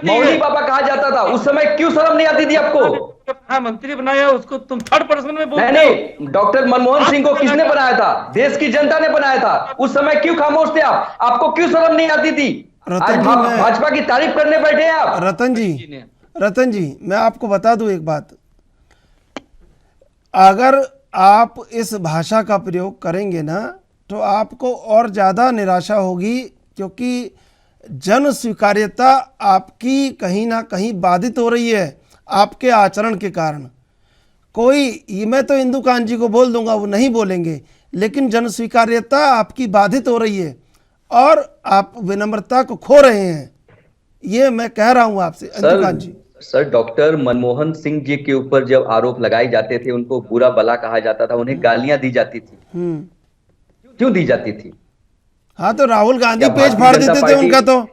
S3: मौनी पापा कहा जाता था? उस समय क्यों शर्म नहीं आती थी आपको?
S4: प्रधानमंत्री बनाया उसको तुम थर्ड पर्सन में बोलते हो?
S3: नहीं, डॉक्टर मनमोहन सिंह को किसने बनाया था? देश की जनता ने बनाया था। उस समय क्यों खामोश थे आप? आपको क्यों शर्म नहीं आती थी? आज भाजपा की तारीफ करने बैठे हैं आप।
S1: रतन जी, मैं आपको बता दूं एक बात, अगर आप इस भाषा का प्रयोग करेंगे ना तो आपको और ज़्यादा निराशा होगी, क्योंकि जन स्वीकार्यता आपकी कहीं ना कहीं बाधित हो रही है आपके आचरण के कारण। मैं तो इंदु कांत जी को बोल दूंगा, वो नहीं बोलेंगे, लेकिन जन स्वीकार्यता आपकी बाधित हो रही है और आप विनम्रता को खो रहे हैं, ये मैं कह रहा हूं आपसे। इंदु कांत जी।
S3: सर, डॉक्टर मनमोहन सिंह जी के ऊपर जब आरोप लगाए जाते थे, उनको बुरा भला कहा जाता था, उन्हें गालियां दी जाती थी, क्यों दी जाती थी?
S1: हाँ, तो राहुल गांधी पेज फाड़ देते थे उनका। तो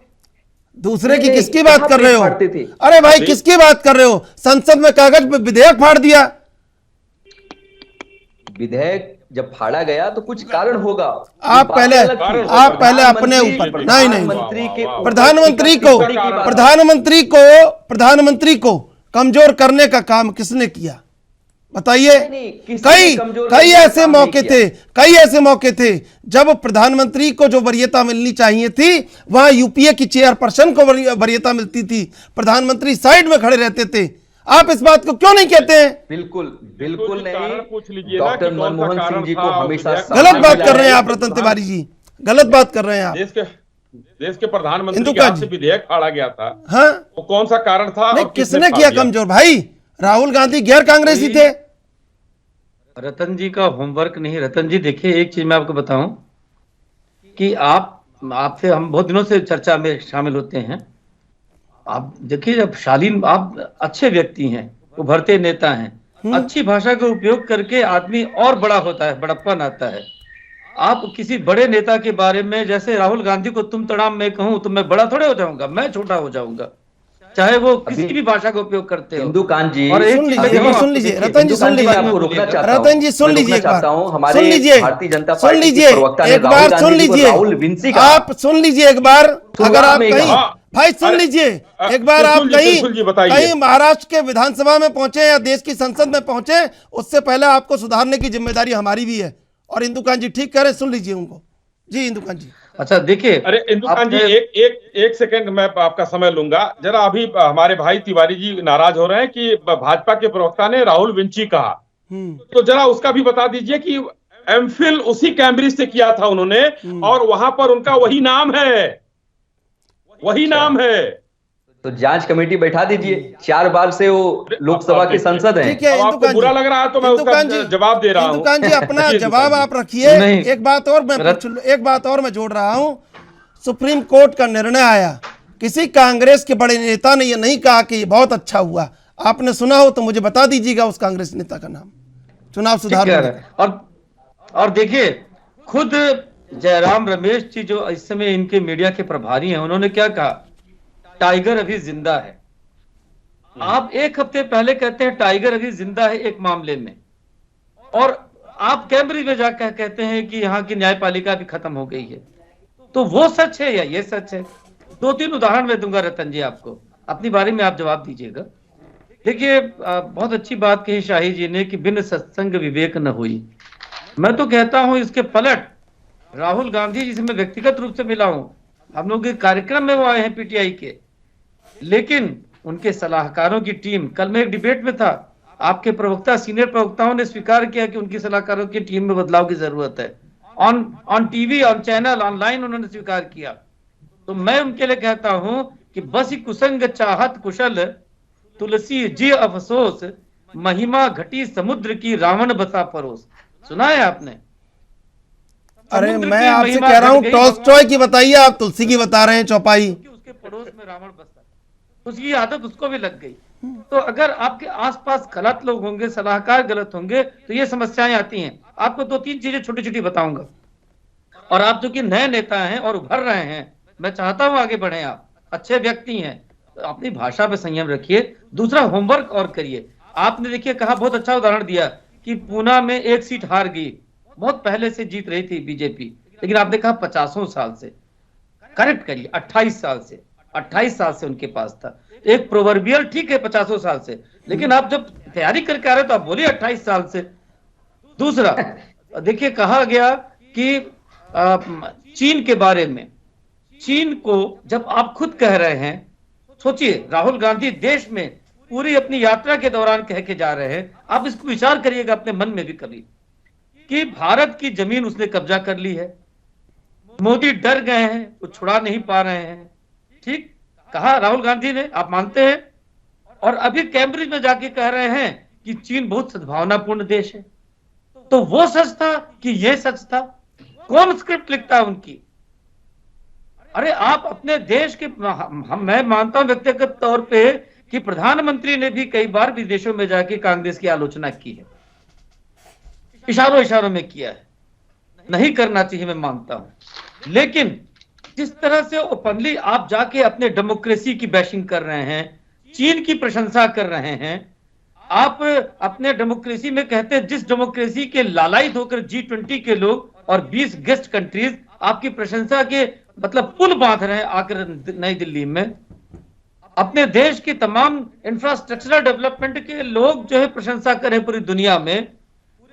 S1: दूसरे की किसकी बात कर रहे हो? अरे भाई, किसकी बात कर रहे हो? संसद में कागज पे विधेयक फाड़ दिया।
S3: विधेयक जब फाड़ा गया तो कुछ कारण होगा।
S1: आप पहले अपने ऊपर नहीं, प्रधानमंत्री को कमजोर करने का काम किसने किया बताइए? कई ऐसे मौके थे जब प्रधानमंत्री को जो वरीयता मिलनी चाहिए थी वहां यूपीए की चेयरपर्सन को वरीयता मिलती थी, प्रधानमंत्री साइड में खड़े रहते थे। आप इस बात को क्यों नहीं कहते हैं?
S3: बिल्कुल नहीं। डॉक्टर मनमोहन सिंह जी को हमेशा
S1: गलत बात कर रहे हैं आप रतन तिवारी जी, गलत बात कर रहे हैं आप।
S2: देश के प्रधानमंत्री के हाथ से विधेयक फाड़ा गया था।
S1: हाँ,
S2: वो कौन सा कारण था?
S1: नहीं, किसने किया कमजोर? भाई, राहुल गांधी गैर कांग्रेसी थे।
S4: रतन जी का होमवर्क नहीं। रतन जी देखिए, एक चीज मैं आपको बताऊं कि आपसे हम बहुत दिनों से चर्चा में शामिल होते हैं। आप देखिए, जब शालीन, आप अच्छे व्यक्ति हैं, उभरते नेता हैं, अच्छी भाषा का उपयोग करके आदमी और बड़ा होता है, बड़प्पन आता है। आप किसी बड़े नेता के बारे में, जैसे राहुल गांधी को तुम तड़ाम मैं कहूं तो मैं बड़ा थोड़े हो जाऊंगा, मैं छोटा हो जाऊंगा, चाहे वो किसी भी भाषा का उपयोग करते हो।
S3: इंदु कांत जी,
S1: और सुन लीजिए रतन जी, सुन लीजिए,
S3: आपको रोकना चाहता हूं।
S1: रतन जी सुन लीजिए एक बार,
S3: सुन लीजिए, भारतीय जनता पार्टी के प्रवक्ता ने
S1: एक बार सुन लीजिए, आप सुन लीजिए एक बार। अगर आप कहीं, भाई सुन लीजिए एक बार, आप कहीं महाराष्ट्र के विधानसभा में पहुंचे या देश की संसद में पहुंचे, उससे पहले आपको सुधारने की जिम्मेदारी हमारी भी है। और इंदु कांत जी ठीक कह रहे हैं, सुन लीजिए उनको। जी इंदु कांत जी।
S4: अच्छा देखिए,
S2: अरे इंदु कांत जी, एक सेकंड मैं आपका समय लूंगा जरा। अभी हमारे भाई तिवारी जी नाराज हो रहे हैं कि भाजपा के प्रवक्ता ने राहुल विंची कहा, तो जरा उसका भी बता दीजिए कि एमफिल उसी कैम्ब्रिज से किया था उन्होंने, और वहां पर उनका वही नाम है।
S3: तो जांच कमेटी बैठा दीजिए, 4 बार से वो लोकसभा की संसद है।
S1: ठीक है,
S2: आपको बुरा लग रहा है तो मैं उसका जवाब दे रहा हूं।
S1: इंदु कांत जी, अपना जवाब आप रखिए। एक बात और मैं जोड़ रहा हूं। सुप्रीम कोर्ट का निर्णय आया, किसी कांग्रेस के बड़े नेता ने यह नहीं कहा कि ये बहुत अच्छा हुआ। आपने सुना हो तो मुझे बता दीजिएगा उस कांग्रेस नेता का नाम, चुनाव सुधार।
S4: और देखिए, खुद जयराम रमेश जी जो इस समय इनके मीडिया के प्रभारी हैं, उन्होंने क्या कहा, टाइगर अभी जिंदा है। आप एक हफ्ते पहले कहते हैं टाइगर अभी जिंदा है एक मामले में, और आप कैम्ब्रिज में जाकर कहते हैं कि यहाँ की न्यायपालिका भी खत्म हो गई है। तो वो सच है या ये सच है? 2-3 उदाहरण मैं दूंगा रतन जी आपको, अपनी बारी में आप जवाब दीजिएगा। देखिए बहुत अच्छी बात कही शाही जी ने कि बिन सत्संग विवेक न हुई। मैं तो कहता हूं इसके पलट राहुल गांधी जी से मैं व्यक्तिगत रूप से मिला हूं, हम लोग के कार्यक्रम में वो आए हैं पीटीआई के, लेकिन उनके सलाहकारों की टीम, कल मैं एक डिबेट में था, आपके प्रवक्ता सीनियर प्रवक्ताओं ने स्वीकार किया कि उनकी सलाहकारों की टीम में बदलाव की जरूरत है। On TV, on channel, online उन्होंने स्वीकार किया। तो मैं उनके लिए कहता हूं कि बस ही कुसंग चाहत कुशल, तुलसी जी अफसोस, महिमा घटी समुद्र की रावण बसा परोस। सुना है आपने?
S1: अरे
S4: समुद्र
S1: मैं
S4: की
S1: आपसे
S4: महिमा
S1: कह रहा हूं
S4: घट गई,
S1: टॉल्स्टॉय की बताइए, आप तुलसी की बता रहे हैं चौपाई।
S4: कि उसके पड़ोस में रावण बसा, उसकी आदत उसको भी लग गई। तो अगर आपके आसपास गलत लोग होंगे, सलाहकार गलत होंगे, तो ये समस्याएं आती हैं। आपको 2-3 चीजें छोटी छोटी बताऊंगा, और आप जो कि नए नेता हैं और उभर रहे हैं, मैं चाहता हूं आगे बढ़े, आप अच्छे व्यक्ति हैं, तो अपनी भाषा पे संयम रखिए। दूसरा, होमवर्क और करिए। आपने देखिए कहा, बहुत अच्छा उदाहरण दिया कि पूना में 1 सीट हार गई, बहुत पहले से जीत रही थी बीजेपी, लेकिन आपने कहा 50 साल से, करेक्ट करिए, 28 साल से उनके पास था। एक प्रोवर्बियल ठीक है 50 साल से, लेकिन आप जब तैयारी करके आ रहे तो आप बोलिए 28 साल से। दूसरा, देखिए कहा गया कि चीन के बारे में, चीन को जब आप खुद कह रहे हैं, सोचिए राहुल गांधी देश में पूरी अपनी यात्रा के दौरान कह के जा रहे हैं, आप इसको विचार करिएगा अपने मन में भी कभी, कि भारत की जमीन उसने कब्जा कर ली है, मोदी डर गए हैं, वो छुड़ा नहीं पा रहे हैं। ठीक कहा राहुल गांधी ने, आप मानते हैं? और अभी कैम्ब्रिज में जाके कह रहे हैं कि चीन बहुत सद्भावनापूर्ण देश है। तो वो सच था कि ये सच था? कौन स्क्रिप्ट लिखता है उनकी? अरे आप अपने देश के, मैं मानता हूं व्यक्तिगत तौर पे कि प्रधानमंत्री ने भी कई बार विदेशों में जाके कांग्रेस की आलोचना की है, इशारों इशारों में किया है, नहीं करना चाहिए मैं मानता हूं, लेकिन जिस तरह से ओपनली आप जाके अपने डेमोक्रेसी की बैशिंग कर रहे हैं, चीन की प्रशंसा कर रहे हैं, आप अपने डेमोक्रेसी में कहते हैं, जिस डेमोक्रेसी के लालायित होकर G20 के लोग और 20 गेस्ट कंट्रीज आपकी प्रशंसा के मतलब पुल बांध रहे हैं आकर नई दिल्ली में, अपने देश की तमाम इंफ्रास्ट्रक्चरल डेवलपमेंट के लोग जो है प्रशंसा कर रहे हैं पूरी दुनिया में,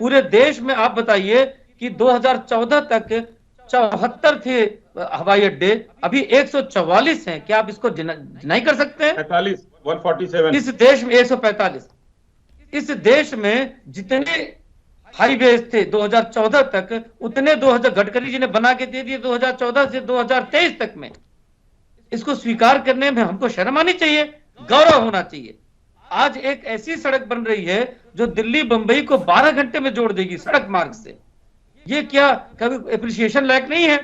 S4: पूरे देश में आप बताइए कि 2014 तक 74 थे हवाई अड्डे, अभी 144 हैं। क्या आप इसको नहीं कर सकते हैं?
S2: 147।
S4: इस देश में 145, इस देश में जितने हाईवेज थे 2014 तक, उतने 2000 गडकरी जी ने बना के दे दिए 2014 से 2023 तक में। इसको स्वीकार करने में हमको शर्म आनी चाहिए, गौरव होना चाहिए। आज एक ऐसी सड़क बन रही है जो दिल्ली बंबई को 12 घंटे में जोड़ देगी सड़क मार्ग से। ये क्या कभी एप्रिसिएशन लायक नहीं है?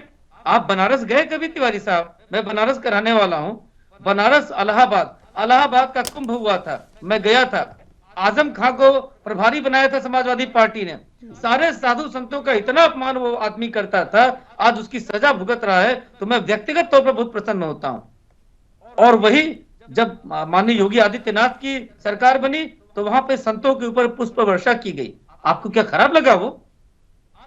S4: आप बनारस गए कभी तिवारी साहब? मैं बनारस कराने वाला हूं। बनारस इलाहाबाद का कुंभ हुआ था, मैं गया था। आजम खां को प्रभारी बनाया था समाजवादी पार्टी ने, सारे साधु संतों का इतना अपमान वो आदमी करता था, आज उसकी सजा भुगत रहा है। तो मैं व्यक्तिगत तौर पर बहुत प्रसन्न होता हूं। और वही जब माननीय योगी आदित्यनाथ की सरकार बनी तो वहां पे संतों के ऊपर पुष्प वर्षा की गई। आपको क्या खराब लगा वो?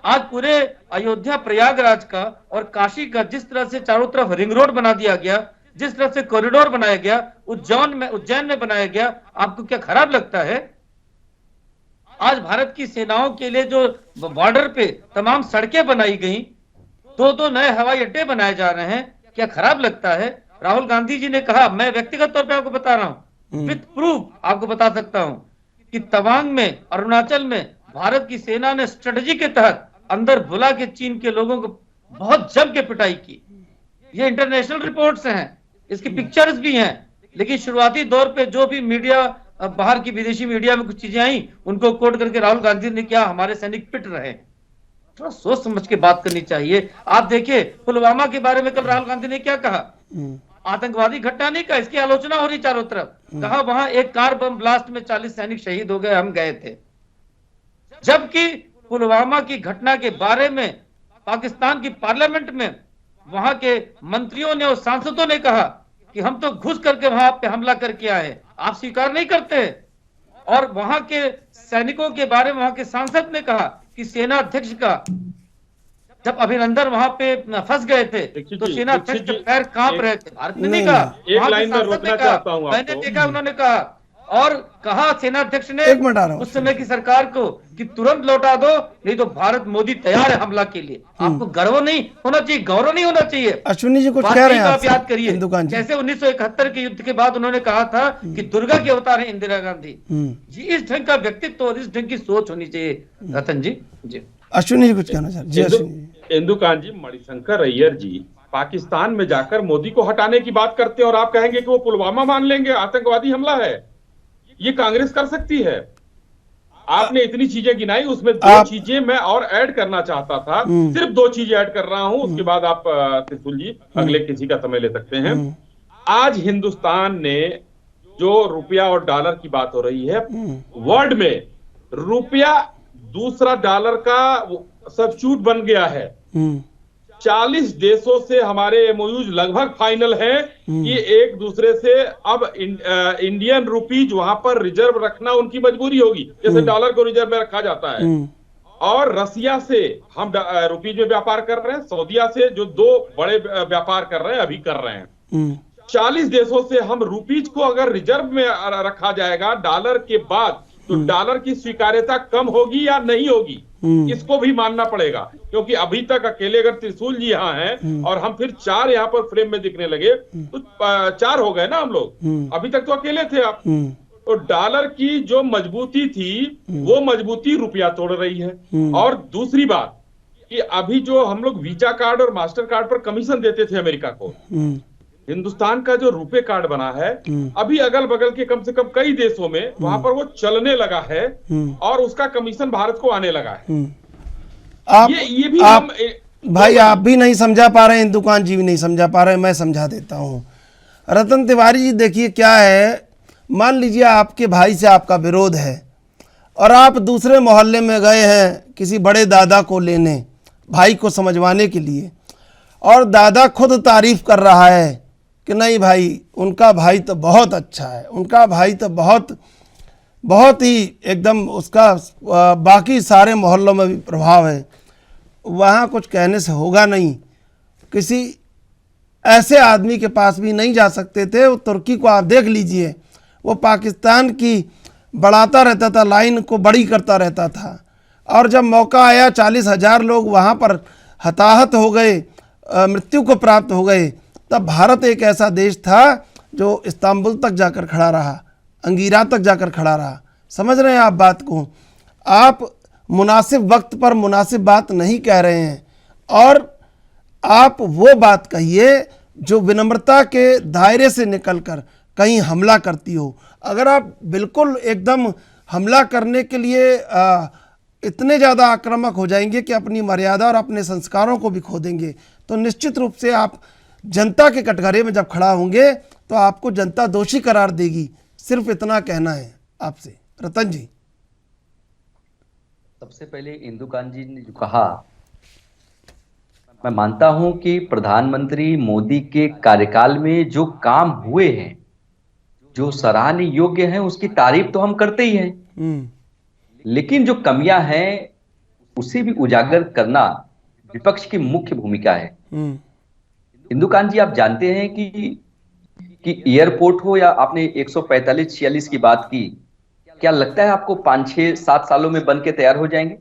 S4: आज पूरे अयोध्या प्रयागराज का और काशी का जिस तरह से चारों तरफ रिंग रोड बना दिया गया, जिस तरह से कॉरिडोर बनाया गया, उज्जैन में बनाया गया, आपको क्या खराब लगता है? आज भारत की सेनाओं के लिए जो बॉर्डर पे तमाम सड़कें बनाई गई, 2 नए हवाई अड्डे बनाए जा रहे हैं, क्या खराब लगता है? राहुल गांधी जी ने कहा, मैं व्यक्तिगत तौर पे आपको बता रहा हूं, विथ प्रूफ आपको बता सकता हूं कि तवांग में, अरुणाचल में भारत की सेना ने स्ट्रेटजी के तहत अंदर बुला के चीन के लोगों को बहुत जम के पिटाई की। ये इंटरनेशनल रिपोर्ट्स हैं, इसकी पिक्चर्स भी हैं। लेकिन शुरुआती दौर पे जो भी मीडिया, बाहर की विदेशी मीडिया में कुछ चीजें आई, उनको कोट करके राहुल गांधी ने क्या हमारे सैनिक पिट रहे। थोड़ा सोच समझ के बात करनी चाहिए। आप देखिए पुलवामा के बारे में कल राहुल गांधी ने क्या कहा, आतंकवादी घटना नहीं कहा, इसकी आलोचना हो रही चारों तरफ। कहा वहां एक कार बम ब्लास्ट में 40 सैनिक शहीद हो गए, हम गए थे। जबकि पुलवामा की घटना के बारे में पाकिस्तान की पार्लियामेंट में वहां के मंत्रियों ने और सांसदों ने कहा कि हम तो घुस करके वहां पे हमला करके आए, आप स्वीकार नहीं करते। और वहां के सैनिकों के बारे में वहां के सांसद ने कहा कि सेना अध्यक्ष का जब अभिनंदन वहां पे फंस गए थे तो सेना अध्यक्ष के पैर कांप रहे थे। भारत ने नहीं कहा,
S2: एक
S4: वहां के
S2: लाइन में
S4: सांसद
S2: रोकना
S4: ने कहा,
S2: चाहता हूं
S4: मैंने
S2: आपको।
S4: देखा, उन्होंने कहा और कहा सेना अध्यक्ष ने
S1: एक मिनट आ रहा हूं।
S4: उस समय की सरकार को कि तुरंत लौटा दो, नहीं तो भारत मोदी तैयार है हमला के लिए। आपको गर्व नहीं होना चाहिए, गौरव नहीं होना चाहिए।
S1: अश्विनी जी कुछ कह
S4: वाकई
S1: रहे हैं
S4: का आप
S1: आपसे?
S4: याद करिए
S1: हिंदुकान जी।
S4: जैसे 1971 के युद्ध के बाद उन्होंने कहा था कि दुर्गा के अवतार है इंदिरा गांधी जी। इस ढंग का व्यक्तित्व और इस ढंग की सोच होनी चाहिए रतन जी। जी
S1: अश्विनी जी कुछ कहना चाह रहे? जी अश्विनी जी।
S2: इंदुकान जी, मणिशंकर अय्यर जी पाकिस्तान में जाकर मोदी को हटाने की बात करते हैं और आप कहेंगे कि वो पुलवामा मान लेंगे, आतंकवादी हमला है। ये कांग्रेस कर सकती है। आपने इतनी चीजें गिनाई, उसमें दो चीजें मैं और ऐड करना चाहता था। सिर्फ दो चीजें ऐड कर रहा हूं, उसके बाद आप त्रिशूल जी अगले किसी का समय ले सकते हैं। आज हिंदुस्तान ने जो रुपया और डॉलर की बात हो रही है, वर्ल्ड में रुपया दूसरा डॉलर का सब्स्टिट्यूट बन गया है। 40 देशों से हमारे एमओयूज लगभग फाइनल हैं कि एक दूसरे से अब इंडियन रुपीज वहां पर रिजर्व रखना उनकी मजबूरी होगी, जैसे डॉलर को रिजर्व में रखा जाता है। और रसिया से हम रुपीज में व्यापार कर रहे हैं, सऊदीया से जो दो बड़े व्यापार कर रहे हैं, अभी कर रहे हैं। 40 देशों से हम रुपीज को अगर रिजर्व में रखा जाएगा डॉलर के बाद, तो डॉलर की स्वीकार्यता कम होगी या नहीं होगी, इसको भी मानना पड़ेगा। क्योंकि अभी तक अकेले अगर त्रिशूल जी यहाँ हैं और हम फिर 4 यहाँ पर फ्रेम में दिखने लगे तो 4 हो गए ना हम लोग। अभी तक तो अकेले थे आप। तो डॉलर की जो मजबूती थी वो मजबूती रुपया तोड़ रही है। और दूसरी बात कि अभी जो हम लोग वीजा कार्ड और मास्टर कार्ड पर कमीशन देते थे अमेरिका को, हिंदुस्तान का जो रुपए कार्ड बना है अभी अगल बगल के कम से कम कई देशों में वहां पर वो चलने लगा है और उसका कमीशन भारत को आने लगा है।
S1: आप
S2: ये भी
S1: आप भाई आप भी नहीं समझा पा रहे हैं, हिंदुकान जी भी नहीं समझा पा रहे हैं, मैं समझा देता हूँ। रतन तिवारी जी देखिए क्या है, मान लीजिए आपके भाई से आपका विरोध है और आप दूसरे मोहल्ले में गए हैं किसी बड़े दादा को लेने, भाई को समझवाने के लिए, और दादा खुद तारीफ कर रहा है कि नहीं भाई उनका भाई तो बहुत अच्छा है, उनका भाई तो बहुत ही एकदम उसका बाकी सारे मोहल्लों में भी प्रभाव है। वहाँ कुछ कहने से होगा नहीं। किसी ऐसे आदमी के पास भी नहीं जा सकते थे। वो तुर्की को आप देख लीजिए, वो पाकिस्तान की बढ़ाता रहता था, लाइन को बड़ी करता रहता था, और जब मौका आया 40,000 लोग वहाँ पर हताहत हो गए, मृत्यु को प्राप्त हो गए, तब भारत एक ऐसा देश था जो इस्तांबुल तक जाकर खड़ा रहा, अंगीरा तक जाकर खड़ा रहा। समझ रहे हैं आप बात को? आप मुनासिब वक्त पर मुनासिब बात नहीं कह रहे हैं, और आप वो बात कहिए जो विनम्रता के दायरे से निकलकर कहीं हमला करती हो। अगर आप बिल्कुल एकदम हमला करने के लिए इतने ज़्यादा आक्रामक हो जाएंगे कि अपनी मर्यादा और अपने संस्कारों को भी खो देंगे, तो निश्चित रूप से आप जनता के कटघरे में जब खड़ा होंगे तो आपको जनता दोषी करार देगी। सिर्फ इतना कहना है आपसे। रतन जी,
S3: सबसे पहले इंदुकान जी ने जो कहा, मैं मानता हूं कि प्रधानमंत्री मोदी के कार्यकाल में जो काम हुए हैं, जो सराहनीय योग्य हैं, उसकी तारीफ तो हम करते ही हैं, लेकिन जो कमियां हैं उसे भी उजागर करना विपक्ष की मुख्य भूमिका है। इंदुकान जी, आप जानते हैं कि एयरपोर्ट हो या आपने 145-46 की बात की, क्या लगता है आपको 5-6-7 सालों में बन के तैयार हो जाएंगे?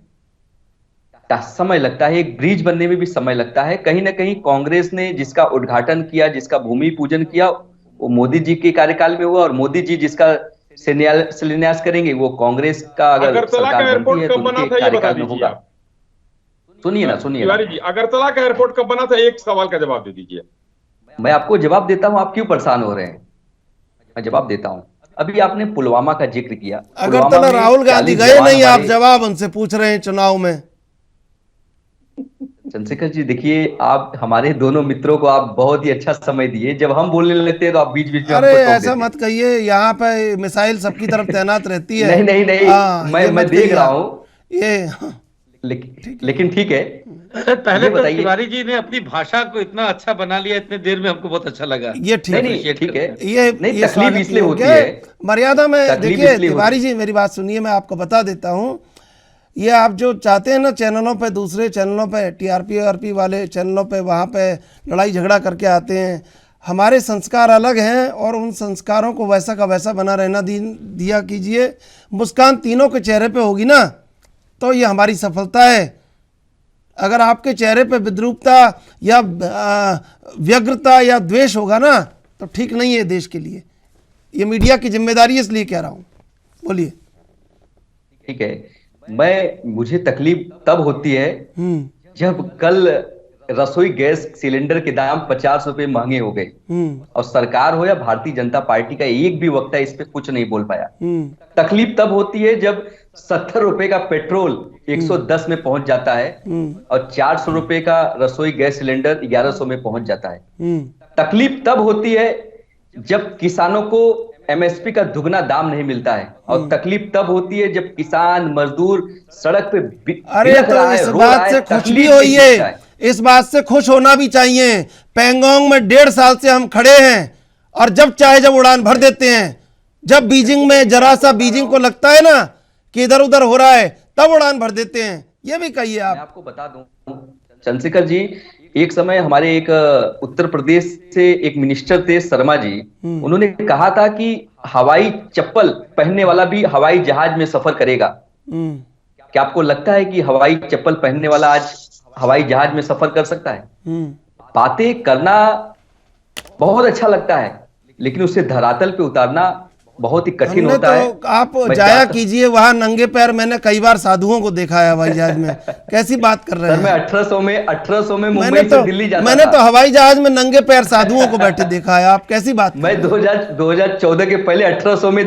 S3: समय लगता है, एक ब्रिज बनने में भी समय लगता है। कहीं ना कहीं कांग्रेस ने जिसका उद्घाटन किया, जिसका भूमि पूजन किया, वो मोदी जी के कार्यकाल में हुआ, और मोदी जी जिसका शिलान्यास करेंगे वो कांग्रेस का अगर सरकार बनती है तो उनके कार्यकाल में होगा। सुनिए ना
S2: तिवारी जी, अगरतला का एयरपोर्ट कब बना था, एक सवाल का जवाब दे दीजिए।
S3: मैं आपको जवाब देता हूं, आप क्यों परेशान हो रहे हैं? मैं जवाब देता हूं। अभी आपने पुलवामा का जिक्र किया।
S1: अगरतला राहुल गांधी गए नहीं, आप जवाब उनसे पूछ रहे हैं चुनाव में।
S3: चंद्रशेखर जी देखिए, आप हमारे दोनों मित्रों को आप बहुत ही अच्छा समय दिए। जब हम बोलने लगते हैं तो आप बीच बीच में
S1: अरे ऐसा मत कहिए, यहाँ पे मिसाइल सबकी तरफ तैनात रहती है।
S3: नहीं, मैं देख रहा हूँ
S1: ये,
S3: लेकिन ठीक है।
S4: पहले तो तिवारी जी ने अपनी भाषा को इतना अच्छा बना लिया इतने देर में, हमको बहुत अच्छा लगा।
S3: ये ठीक है।
S1: ये
S3: तकलीफ इसलिए होती है,
S1: मर्यादा में। देखिए तिवारी जी, मेरी बात सुनिए, मैं आपको बता देता हूँ, ये आप जो चाहते हैं ना चैनलों पे, दूसरे चैनलों पे, टीआरपी वाले चैनलों पे, वहाँ पे लड़ाई झगड़ा करके आते हैं। हमारे संस्कार अलग हैं और उन संस्कारों को वैसा का वैसा बना रहना दिया कीजिए। मुस्कान तीनों के चेहरे पे होगी ना तो ये हमारी सफलता है। अगर आपके चेहरे पे विद्रूपता या व्यग्रता या द्वेष होगा ना तो ठीक नहीं है देश के लिए। ये मीडिया की जिम्मेदारी है, इसलिए कह रहा हूँ। बोलिए।
S3: ठीक है, मुझे तकलीफ तब होती है जब कल रसोई गैस सिलेंडर के दाम 50 रुपए महंगे हो गए और सरकार हो या भारतीय जनता पार्टी का एक भी वक्ता इस पे कुछ नहीं बोल पाया। तकलीफ तब होती है जब 70 रुपए का पेट्रोल 110 में पहुंच जाता है और 400 रुपए का रसोई गैस सिलेंडर 1100 में पहुंच जाता है। तकलीफ तब होती है जब किसानों को एमएसपी का दुगना दाम नहीं मिलता है और तकलीफ तब होती है जब किसान मजदूर सड़क पे
S1: अरे तो इस बात से खुश भी होइए, इस बात से खुश होना भी चाहिए। पैंगोंग में 1.5 साल से हम खड़े हैं और जब चाहे जब उड़ान भर देते हैं। जब बीजिंग में जरा सा बीजिंग को लगता है ना कि इधर उधर हो रहा है तब उड़ान भर देते हैं। ये भी कहिए आप।
S3: मैं आपको बता दूं चंद्रशेखर जी, एक समय हमारे एक उत्तर प्रदेश से एक मिनिस्टर थे शर्मा जी, उन्होंने कहा था कि हवाई चप्पल पहनने वाला भी हवाई जहाज में सफर करेगा। क्या आपको लगता है कि हवाई चप्पल पहनने वाला आज हवाई जहाज में सफर कर सकता है? बातें करना बहुत अच्छा लगता है लेकिन उसे धरातल पे उतारना बहुत ही कठिन होता है।
S1: तो आप जाया कीजिए वहां नंगे पैर। मैंने कई बार साधुओं को देखा है हवाई जहाज में। कैसी बात कर रहे हैं?
S3: मैं 1800 में मुंबई से दिल्ली जाता
S1: मैंने तो हवाई जहाज में नंगे पैर साधुओं को बैठे देखा है। आप कैसी बात?
S3: मैं 2014 के पहले 1800 में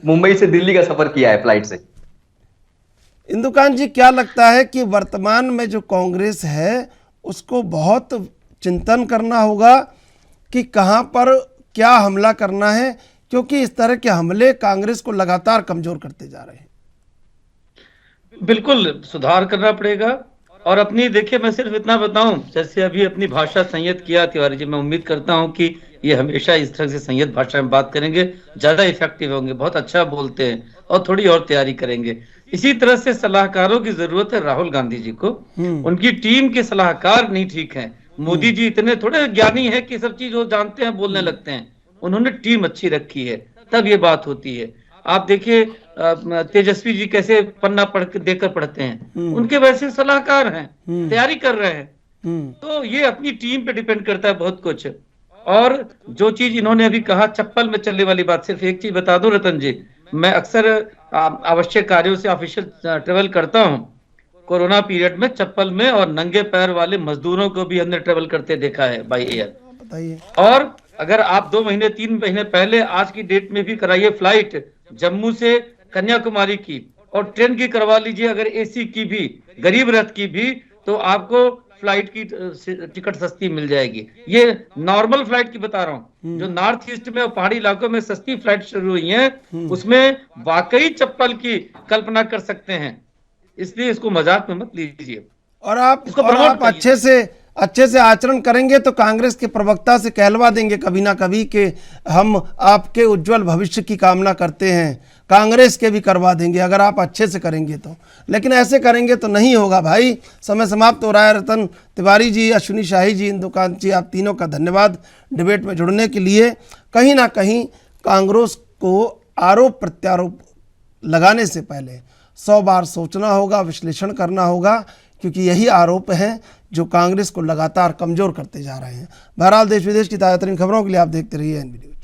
S3: मुंबई से दिल्ली का सफर किया है फ्लाइट से।
S1: इंदुकांत जी, क्या लगता है कि वर्तमान में जो कांग्रेस है उसको बहुत चिंतन करना होगा कि कहां पर क्या हमला करना है, क्योंकि इस तरह के हमले कांग्रेस को लगातार कमजोर करते जा रहे हैं।
S4: बिल्कुल सुधार करना पड़ेगा। और अपनी देखिए, मैं सिर्फ इतना बताऊं, जैसे अभी अपनी भाषा संयत किया तिवारी जी, मैं उम्मीद करता हूं कि ये हमेशा इस तरह से संयत भाषा में बात करेंगे, ज्यादा इफेक्टिव होंगे। बहुत अच्छा बोलते हैं और थोड़ी और तैयारी करेंगे। इसी तरह से सलाहकारों की जरूरत है राहुल गांधी जी को। उनकी टीम के सलाहकार नहीं ठीक है। मोदी जी इतने थोड़े ज्ञानी है कि सब चीज वो जानते हैं, बोलने लगते हैं। उन्होंने टीम अच्छी रखी है, तब ये बात होती है। आप देखिए तेजस्वी जी कैसे पन्ना पढ़ के देकर पढ़ते हैं, उनके वैसे सलाहकार हैं, तैयारी कर रहे हैं। तो ये अपनी टीम पे डिपेंड करता है बहुत कुछ। और जो चीज इन्होंने अभी कहा चप्पल में चलने वाली बात, सिर्फ एक चीज बता दूं रतन जी, मैं अक्सर आवश्यक कार्यों से ऑफिशियल ट्रेवल करता हूं। कोरोना पीरियड में चप्पल में और नंगे पैर वाले मजदूरों को भी हमने ट्रेवल करते देखा है बाई एयर।
S1: बताइए।
S4: और अगर आप 2 महीने 3 महीने पहले आज की डेट में भी कराइए फ्लाइट जम्मू से कन्याकुमारी की, और ट्रेन की करवा लीजिए अगर एसी की भी, गरीब रथ की भी, तो आपको फ्लाइट की टिकट सस्ती मिल जाएगी। ये नॉर्मल फ्लाइट की बता रहा हूँ। जो नॉर्थ ईस्ट में और पहाड़ी इलाकों में सस्ती फ्लाइट शुरू हुई हैं, उसमें वाकई चप्पल की कल्पना कर सकते हैं। इसलिए इसको मजाक में मत लीजिए।
S1: और आप अच्छे से आचरण करेंगे तो कांग्रेस के प्रवक्ता से कहलवा देंगे कभी ना कभी कि हम आपके उज्जवल भविष्य की कामना करते हैं। कांग्रेस के भी करवा देंगे अगर आप अच्छे से करेंगे तो। लेकिन ऐसे करेंगे तो नहीं होगा भाई। समय समाप्त हो रहा है। रतन तिवारी जी, अश्विनी शाही जी, इंदुकांत जी, आप तीनों का धन्यवाद डिबेट में जुड़ने के लिए। कहीं ना कहीं कांग्रेस को आरोप प्रत्यारोप लगाने से पहले 100 बार सोचना होगा, विश्लेषण करना होगा, क्योंकि यही आरोप हैं जो कांग्रेस को लगातार कमजोर करते जा रहे हैं। बहरहाल देश विदेश की ताज़ा तरीन खबरों के लिए आप देखते रहिए एनबी न्यूज़।